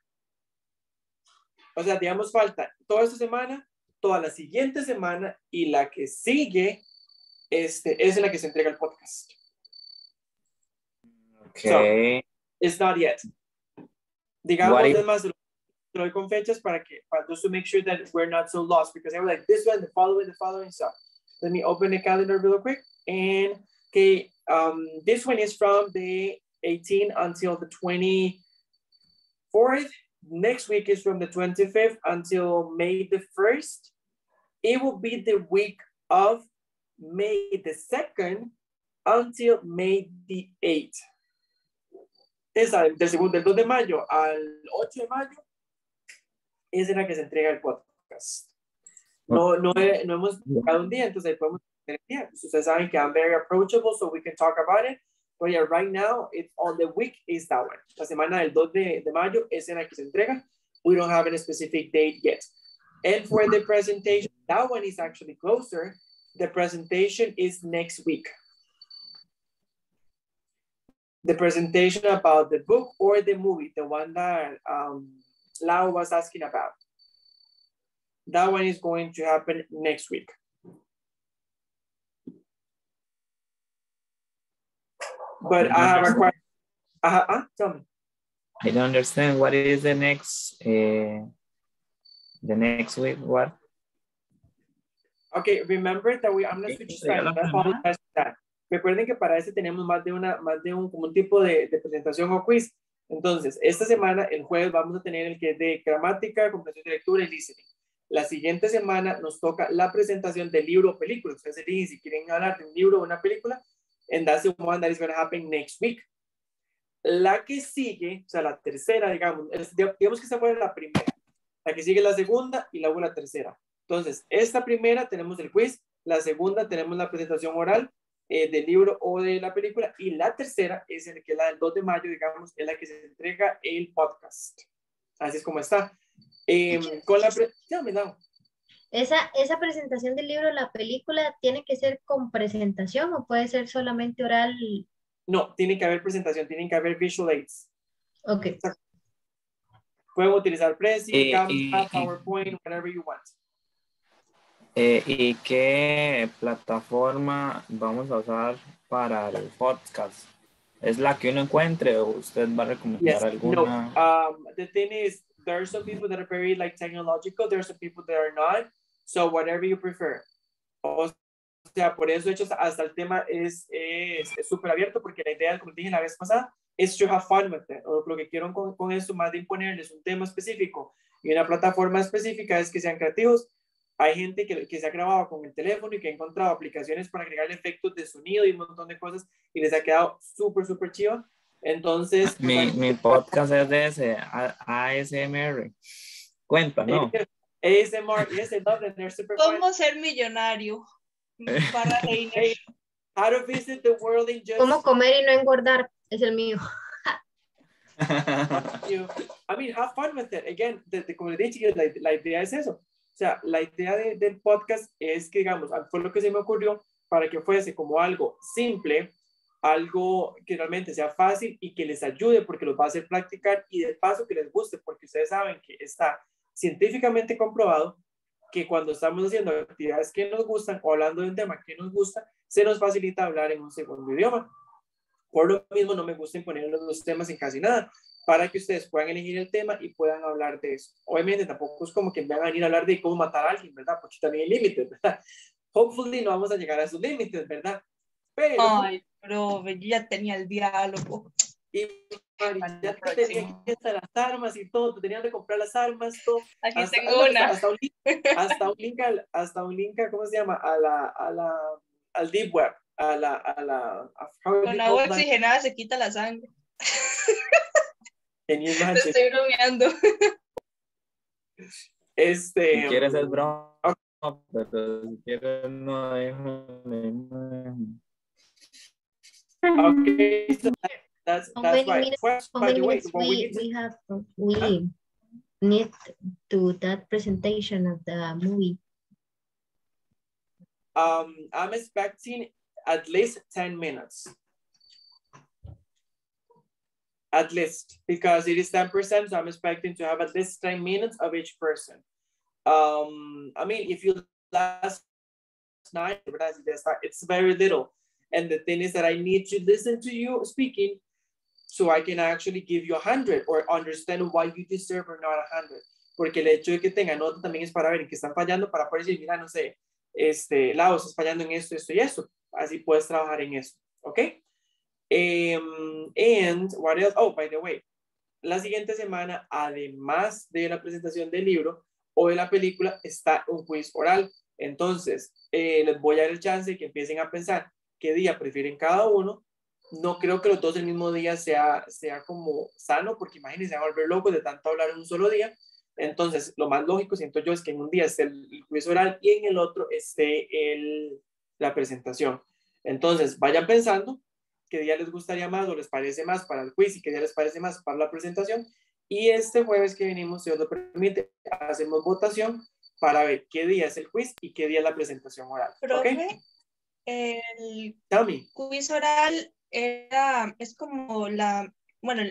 O sea, digamos, falta toda esta semana, toda la siguiente semana y la que sigue, es en la que se entrega el podcast. Okay. So, it's not yet. Digamos, es más, lo doy con fechas para just to make sure that we're not so lost, because I was like, this one, the following. So let me open the calendar real quick. And okay, this one is from the 18th until the 24th. Next week is from the 25th until May the 1st. It will be the week of May the 2nd until May the 8th. Esa, del 2 de mayo al 8 de mayo, es en la que se entrega el podcast. No hemos tocado un día, entonces podemos tener el día. Ustedes saben que I'm very approachable, so we can talk about it. But yeah, right now, it's on the week is that one. La semana del 2 de mayo es en la que se entrega. We don't have any specific date yet. And for the presentation, that one is actually closer. The presentation is next week. The presentation about the book or the movie, the one that Lau was asking about. That one is going to happen next week. But I have a question. Tell me. I don't understand what is the next week, what? Okay, remember that I'm going to switch slides. I apologize for that. Recuerden que para este tenemos más de como un tipo de presentación o quiz. Entonces, esta semana, el jueves, vamos a tener el que es de gramática, comprensión de lectura y listening. La siguiente semana nos toca la presentación del libro o película. Ustedes eligen si quieren hablar de un libro o una película. And that's the one that is going to happen next week. La que sigue, o sea, la tercera, digamos que esta fue la primera. La que sigue la segunda y luego la tercera. Entonces, esta primera tenemos el quiz. La segunda tenemos la presentación oral. del libro o de la película, y la tercera es el que es la del 2 de mayo, digamos, es la que se entrega el podcast. Así es como está. Con la esa presentación del libro, la película, ¿tiene que ser con presentación o puede ser solamente oral? No, tiene que haber presentación, tienen que haber visual aids. Ok. Pueden utilizar Prezi, Canva, PowerPoint, whatever you want. ¿Y qué plataforma vamos a usar para el podcast? ¿Es la que uno encuentre o usted va a recomendar alguna? No. The thing is, there are some people that are very like technological, there are some people that are not, so whatever you prefer. O sea, por eso, de hecho, hasta el tema es súper abierto, porque la idea, como dije la vez pasada, es to have fun with it. O lo que quiero con eso, más de imponerles un tema específico y una plataforma específica, es que sean creativos. Hay gente que se ha grabado con el teléfono y que ha encontrado aplicaciones para agregar efectos de sonido y un montón de cosas y les ha quedado súper, súper chido. Entonces, mi podcast es de ese ASMR. Cuenta, ¿no? ASMR, yes, I love it. They're super fun. ¿Cómo ser millonario? Hey, how to visit the world in just... ¿Cómo comer y no engordar? Es el mío. I mean, have fun with it. Again, como les dije, la idea es eso. O sea, la idea del podcast es que, digamos, fue lo que se me ocurrió para que fuese como algo simple, algo que realmente sea fácil y que les ayude porque los va a hacer practicar y de paso que les guste, porque ustedes saben que está científicamente comprobado que cuando estamos haciendo actividades que nos gustan o hablando de un tema que nos gusta, se nos facilita hablar en un segundo idioma. Por lo mismo, no me gusta imponer los temas en casi nada, para que ustedes puedan elegir el tema y puedan hablar de eso. Obviamente, tampoco es como que van a venir a hablar de cómo matar a alguien, ¿verdad? Porque también hay límites, ¿verdad? Hopefully no vamos a llegar a esos límites, ¿verdad? Pero... Ay, pero yo ya tenía el diálogo. Y ya tenía que estar las armas y todo, te tenían que comprar las armas, todo. Aquí tengo una. Hasta un link, ¿cómo se llama? Al deep web, con agua oxigenada se quita la sangre. Te estoy bromeando. Si quieres es broma, pero si quieres no es. Okay, so that's right. How many minutes we need to that presentation of the movie? I'm expecting at least 10 minutes. At least, because it is 10%, so I'm expecting to have at least 10 minutes of each person. I mean, if you last night, it's very little. And the thing is that I need to listen to you speaking so I can actually give you 100 or understand why you deserve or not 100. Porque el hecho de que tenga nota también es para ver en qué están fallando, para poder decir, mira, no sé, Lau, estás fallando en esto, esto y eso. Así puedes trabajar en eso, ¿ok? And what else? Oh, by the way, la siguiente semana, además de la presentación del libro o de la película, está un quiz oral. Entonces, les voy a dar el chance de que empiecen a pensar qué día prefieren cada uno. No creo que los dos el mismo día sea como sano, porque imagínense, van a volver locos de tanto hablar en un solo día. Entonces, lo más lógico, siento yo, es que en un día esté el quiz oral y en el otro esté la presentación. Entonces, vayan pensando qué día les gustaría más o les parece más para el quiz y qué día les parece más para la presentación. Y este jueves que venimos, si Dios lo permite, hacemos votación para ver qué día es el quiz y qué día es la presentación oral. Profe, ¿Okay? El quiz oral es como bueno,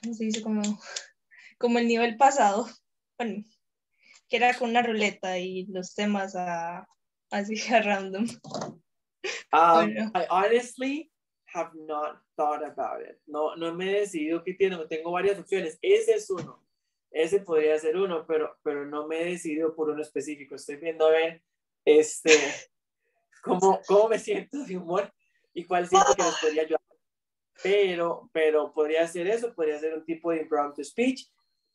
¿cómo se dice? Como el nivel pasado, bueno, que era con una ruleta y los temas así a random. I honestly have not thought about it. No me he decidido qué tiene, tengo varias opciones. Ese es uno, ese podría ser uno, pero no me he decidido por uno específico. Estoy viendo a ver cómo me siento de humor y cuál siento que les podría ayudar. Pero podría ser eso, podría ser un tipo de impromptu speech,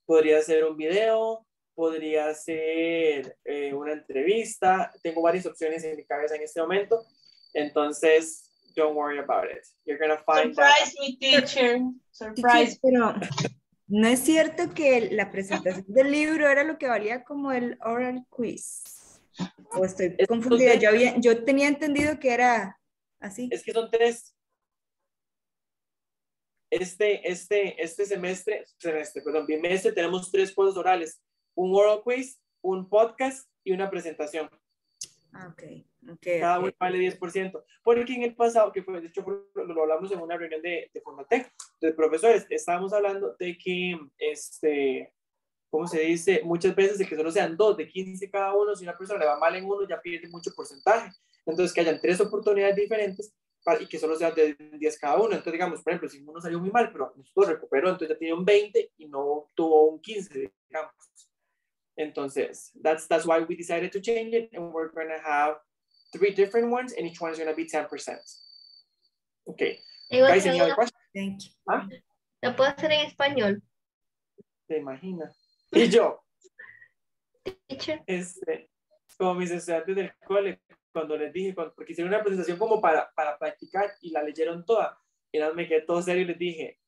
podría ser un video, podría ser una entrevista. Tengo varias opciones en mi cabeza en este momento, entonces don't worry about it. You're gonna find Surprise me, teacher. Surprise. Pero no es cierto que la presentación del libro era lo que valía como el oral quiz. O estoy Es- confundida. entonces- Yo tenía entendido que era así. Es que son 3. Bimestre, tenemos 3 cosas orales. Un oral quiz, un podcast y una presentación. Ah, ok. Cada uno vale 10%. Porque en el pasado, que fue, de hecho, lo hablamos en una reunión de FundaTEC, de profesores, estábamos hablando de que, ¿cómo se dice? Muchas veces de que solo sean 2 de 15 cada uno, si una persona le va mal en uno, ya pierde mucho porcentaje. Entonces, que hayan 3 oportunidades diferentes y que solo sean de 10 cada uno. Entonces, digamos, por ejemplo, si uno salió muy mal, pero nosotros recuperó, entonces ya tiene un 20 y no tuvo un 15, digamos. Entonces, that's why we decided to change it, and we're going to have 3 different ones, and each one is going to be 10%. Okay. Guys, any other questions? Thank you. ¿Ah? ¿Lo puedo hacer en español? ¿Te imaginas? Y yo, Teacher. como mis estudiantes del cole, cuando les dije, porque hicieron una presentación como para practicar y la leyeron toda, y nada, me quedé todo serio y les dije,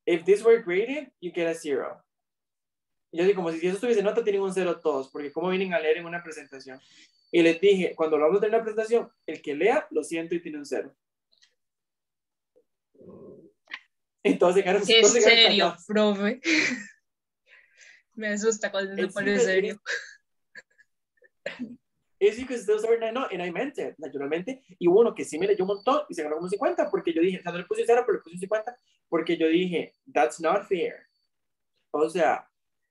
if this were graded, you get a 0. Y yo dije, como si eso tuviese nota, tienen un 0 todos, porque como vienen a leer en una presentación. Y les dije, cuando lo vamos a tener una presentación, el que lea, lo siento, y tiene un 0. Entonces, ¿En serio, profe? Me asusta cuando se pone serio. Es because those are no, and I meant it, naturalmente. Y uno que sí me leyó un montón y se ganó como 50, porque yo dije, o sea, no le puse 0, pero le puse 50, porque yo dije, that's not fair. O sea,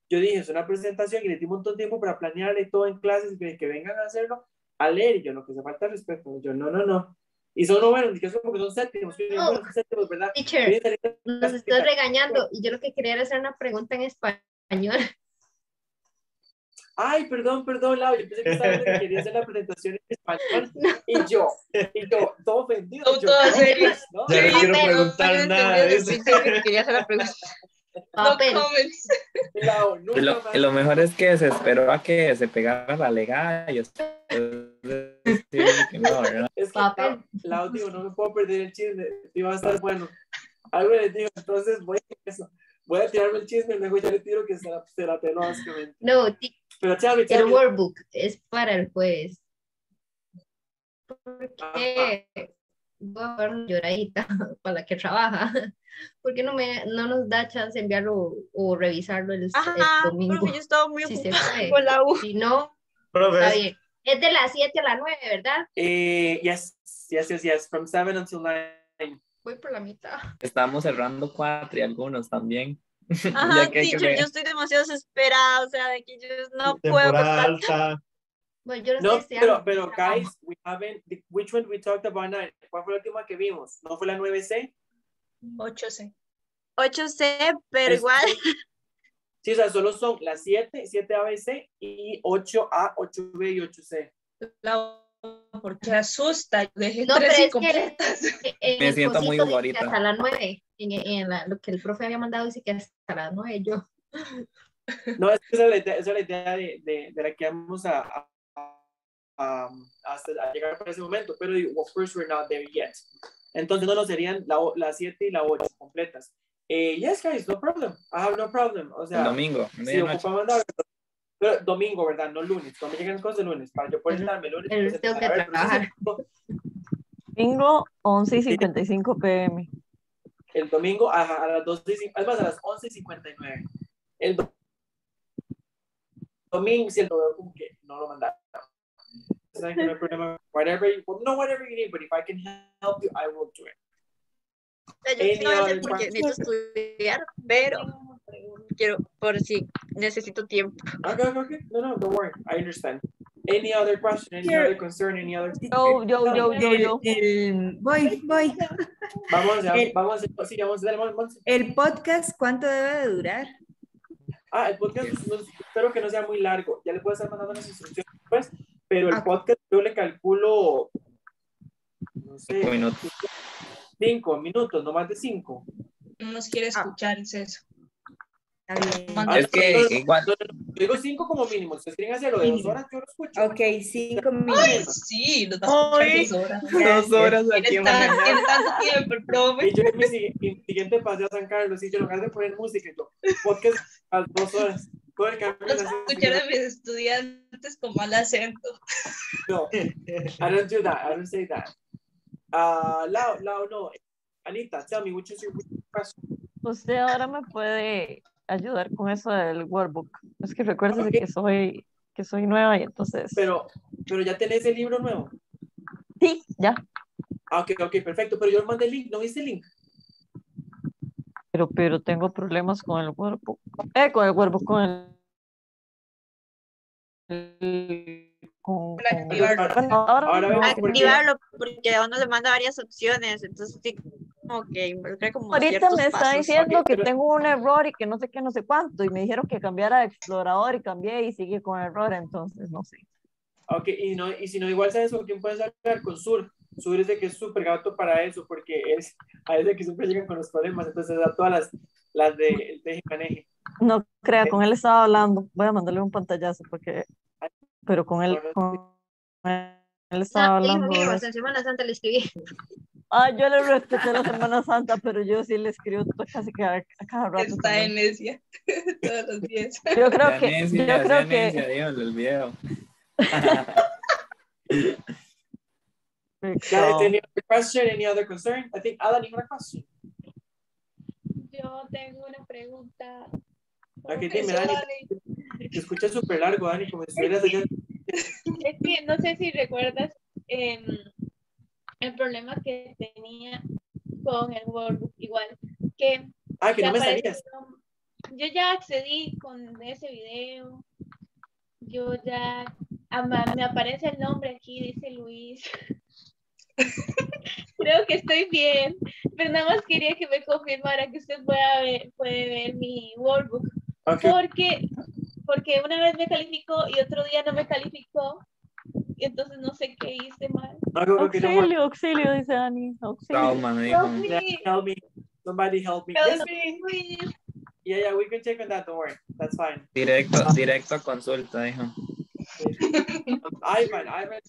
yo dije, es una presentación y le di un montón de tiempo para planearle todo en clases, que vengan a hacerlo, a leer, y yo, no, que se falta respeto. Yo, no. Y son buenos, que son porque son séptimos, ¿verdad? Teacher, nos estás regañando, y yo lo que quería era hacer una pregunta en español. Ay, perdón, Lau, yo pensé que estaba viendo que quería hacer la presentación en español, y yo, todo ofendido. Todo serio. ¿no? Ya no quiero preguntar nada. Quería hacer la pregunta. No comments. Lau, nunca más. Lo mejor es que se esperó a que se pegara la legada y después decir que no, ¿verdad? Es que Lau, digo, no me puedo perder el chisme, y va a estar bueno. Algo les digo, entonces voy a tirarme el chisme, luego ya le tiro que se la peló básicamente. No, pero tell el me. workbook es para el jueves. Porque voy a dar una lloradita para la que trabaja. Porque no nos da chance de enviarlo o revisarlo el domingo. Profe, yo estaba muy si ocupada se puede. con la U. Si no, Profe. está bien. Es de las 7 a las 9, ¿verdad? Yes. From 7 until 9. Voy por la mitad. Estamos cerrando 4 y algunos también. Ajá, Ya que hay que teacher, ver. yo estoy demasiado desesperada, o sea, de que yo no puedo Temporada con tanto. alta. Bueno, yo No, estoy pero guys, we haven't, which one we talked about now? ¿Cuál fue la última que vimos? ¿No fue la 9C? 8C. 8C, pero igual. Sí, o sea, solo son las 7A, B, C y 8A, 8B y 8C. Porque asusta, dejé no, 3 pero incompletas. Me siento muy dice ahorita. que hasta las 9. Lo que el profe había mandado dice que hasta las 9 yo. No, esa es la idea de la que vamos hasta llegar a ese momento, pero of course we're not there yet. Entonces no serían la 7 y la 8 completas. Yes, guys, no problem. I have no problem. O sea, El domingo, si ocupa mandar, pero domingo, ¿verdad? No lunes. Cuando me lleguen las cosas de lunes, para yo poder estarme lunes. Pues, tengo que trabajar. Domingo, 11:55 p.m. El domingo a las 12:59, además a las 11:59. El domingo, si el domingo como que no lo mandaron. ¿Saben que no hay problema? Whatever you need, but if I can help you, I will do it. Yo no voy a hacer porque necesito estudiar, pero quiero, por si necesito tiempo. Okay. No, don't worry. I understand. Any other question? Any other concern? Any other? Yo. Voy. Vamos. ¿El podcast cuánto debe de durar? El podcast espero que no sea muy largo. Ya le puedo estar mandando las instrucciones después, pero el podcast yo le calculo, no sé, 5 minutos. 5 minutos, no más de 5. No nos quiere escuchar, es eso. Es que igual. Digo 5 como mínimo. Si ustedes quieren hacerlo de 2 horas, yo lo escucho. Ok, 5 minutos. Ay, sí, nos va a escuchar 2 horas. 2 horas aquí en Tiene tanto tiempo el profe. Y yo en mi siguiente paseo a San Carlos, y yo en lugar de poner música, yo podcast a las 2 horas. Con el cambio de acento. Escuchar a mis estudiantes con mal acento. No, I don't do that. I don't say that. Lau, no. Anita, tell me, which is your question? Usted ahora me puede ayudar con eso del workbook. Es que recuérdese que soy nueva y entonces. Pero ya tenés el libro nuevo. Sí, ya. Ok, perfecto. Pero yo mandé el link, ¿no viste el link? Pero tengo problemas con el workbook. Con el workbook, con Ahora vemos activarlo porque a uno le manda varias opciones, entonces sí, como que involucra como ahorita ciertos me está pasos. diciendo que tengo un error y que no sé qué, no sé cuánto, y me dijeron que cambiara de explorador y cambié y sigue con error, entonces no sé. Ok, y si no, igual sabes con quién puedes hablar, con Sur. Sur es de que es súper gato para eso, porque a veces que siempre llegan con los problemas, entonces a todas las de teje y maneje. No crea, con él estaba hablando, voy a mandarle un pantallazo pero con él estaba hablando. Fijo, en Semana Santa le escribí. Yo le respeté la Semana Santa, pero yo sí le escribo casi a cada rato. Está también. en necia todos los días. Yo creo que. el video. Guys, any other question? Any other concern? I think Alan, you have a question. Yo tengo una pregunta. Ok, dime, Dani. Te escucha súper largo, Dani, como si estuvieras allá. Es que no sé si recuerdas el problema que tenía con el workbook, igual que que no me salías. Yo ya accedí con ese video, yo ya me aparece el nombre aquí, dice Luis. Creo que estoy bien, pero nada más quería que me confirmara que usted puede ver mi workbook, porque una vez me calificó y otro día no me calificó. Y entonces no sé qué hice mal. Auxilio, dice Dani. Help me. Somebody help me. Help me. Please. Yeah, we can check on that. Don't worry. That's fine. Directo a consulta, dijo. Ivan,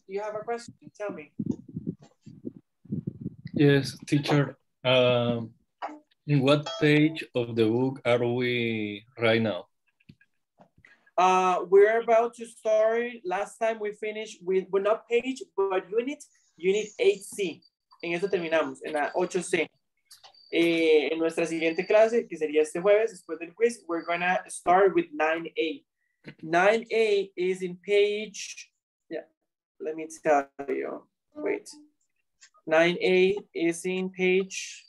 do you have a question? Tell me. Yes, teacher. In what page of the book are we right now? We're about to start. Last time we finished with, well, not page, but unit 8C. En eso terminamos, en la 8C. En nuestra siguiente clase, que sería este jueves, después del quiz, we're gonna start with 9A. 9A is in page, let me tell you, wait. 9A is in page,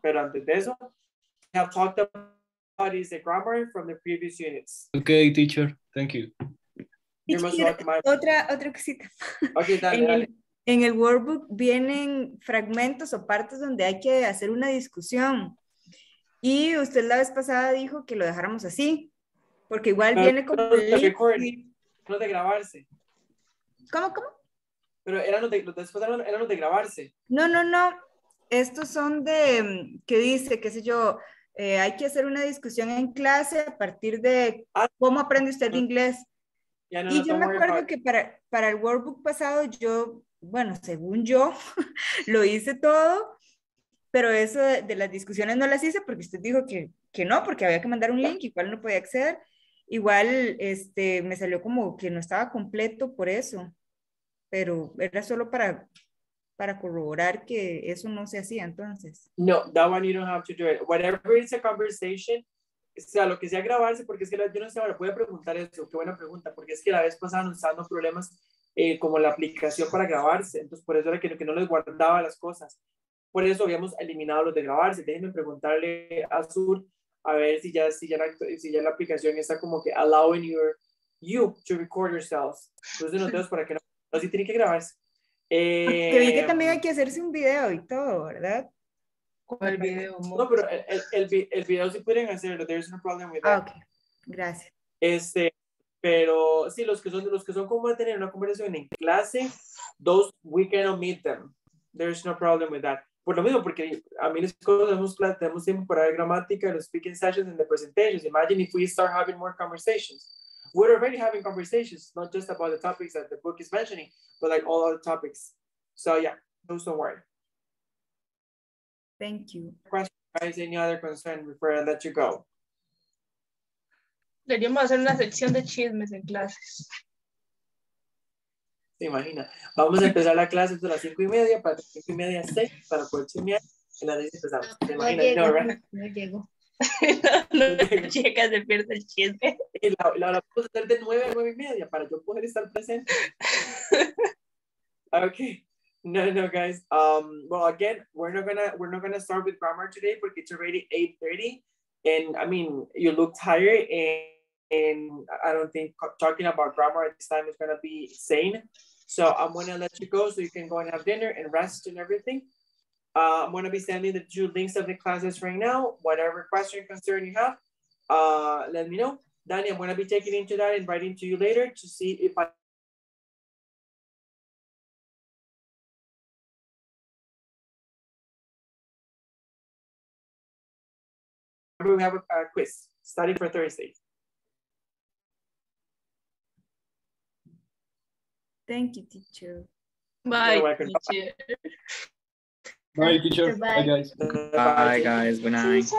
pero antes de eso, we have talked about is the grammar from the previous units. Okay, teacher, thank you. Otra cosita. Okay, dale. En el workbook vienen fragmentos o partes donde hay que hacer una discusión. Y usted la vez pasada dijo que lo dejáramos así, porque igual viene como No de grabarse. ¿Cómo? Pero eran los de grabarse. No. Estos son de, que dice, qué sé yo, hay que hacer una discusión en clase a partir de cómo aprende usted inglés. Y yo me acuerdo que para el workbook pasado bueno, según yo, lo hice todo, pero eso de las discusiones no las hice porque usted dijo que no, porque había que mandar un link, igual no podía acceder. Igual me salió como que no estaba completo por eso, pero era solo para corroborar que eso no se hacía entonces. No, that one you don't have to do it. Whatever is a conversation, o sea, lo que sea grabarse, porque es que yo no sé, ahora puede preguntar eso, qué buena pregunta, porque es que la vez pasada nos estaban dando problemas como la aplicación para grabarse, entonces por eso era que no les guardaba las cosas. Por eso habíamos eliminado los de grabarse. Déjenme preguntarle a Sur a ver si ya la aplicación está como que allowing you to record yourselves. Entonces los dedos para que no, sí tiene que grabarse. Que vi que también hay que hacerse un video y todo, ¿verdad? ¿Cuál video? No, pero el video sí pueden hacerlo. There's no problem with that. Ok, gracias. Pero sí, los que son como a tener una conversación en clase, those we can omit them. There's no problem with that. Por lo mismo, porque a mí tenemos tiempo para ver gramática, los speaking sessions and the presentations. Imagine if we start having more conversations. We're already having conversations, not just about the topics that the book is mentioning, but like all other topics. So yeah, Don't worry. Thank you. Question, guys, any other concern before I let you go? Deberíamos hacer una sección de chismes en clases. Se imagina. Vamos a empezar la clase a las 5:30 para 5:30 6 para poder chismear. En las 10 empezamos. Se No imagina, llego, no, right? no llego. No llega, se pierde el chisme. Y la vamos a hacer de 9 a 9:30 para yo poder estar presente. Okay. No, guys. Well, again, we're not gonna start with grammar today because it's already 8:30, and I mean, you look tired, and I don't think talking about grammar at this time is gonna be sane. So I'm gonna let you go so you can go and have dinner and rest and everything. I'm gonna be sending the 2 links of the classes right now. Whatever question, concern you have, let me know. Danny, I'm gonna be taking into that and writing to you later to see if I we have a quiz starting for Thursday. Thank you, teacher. Bye, You're welcome. teacher. Bye, teacher. Bye, Bye. guys. Bye, guys. Good night.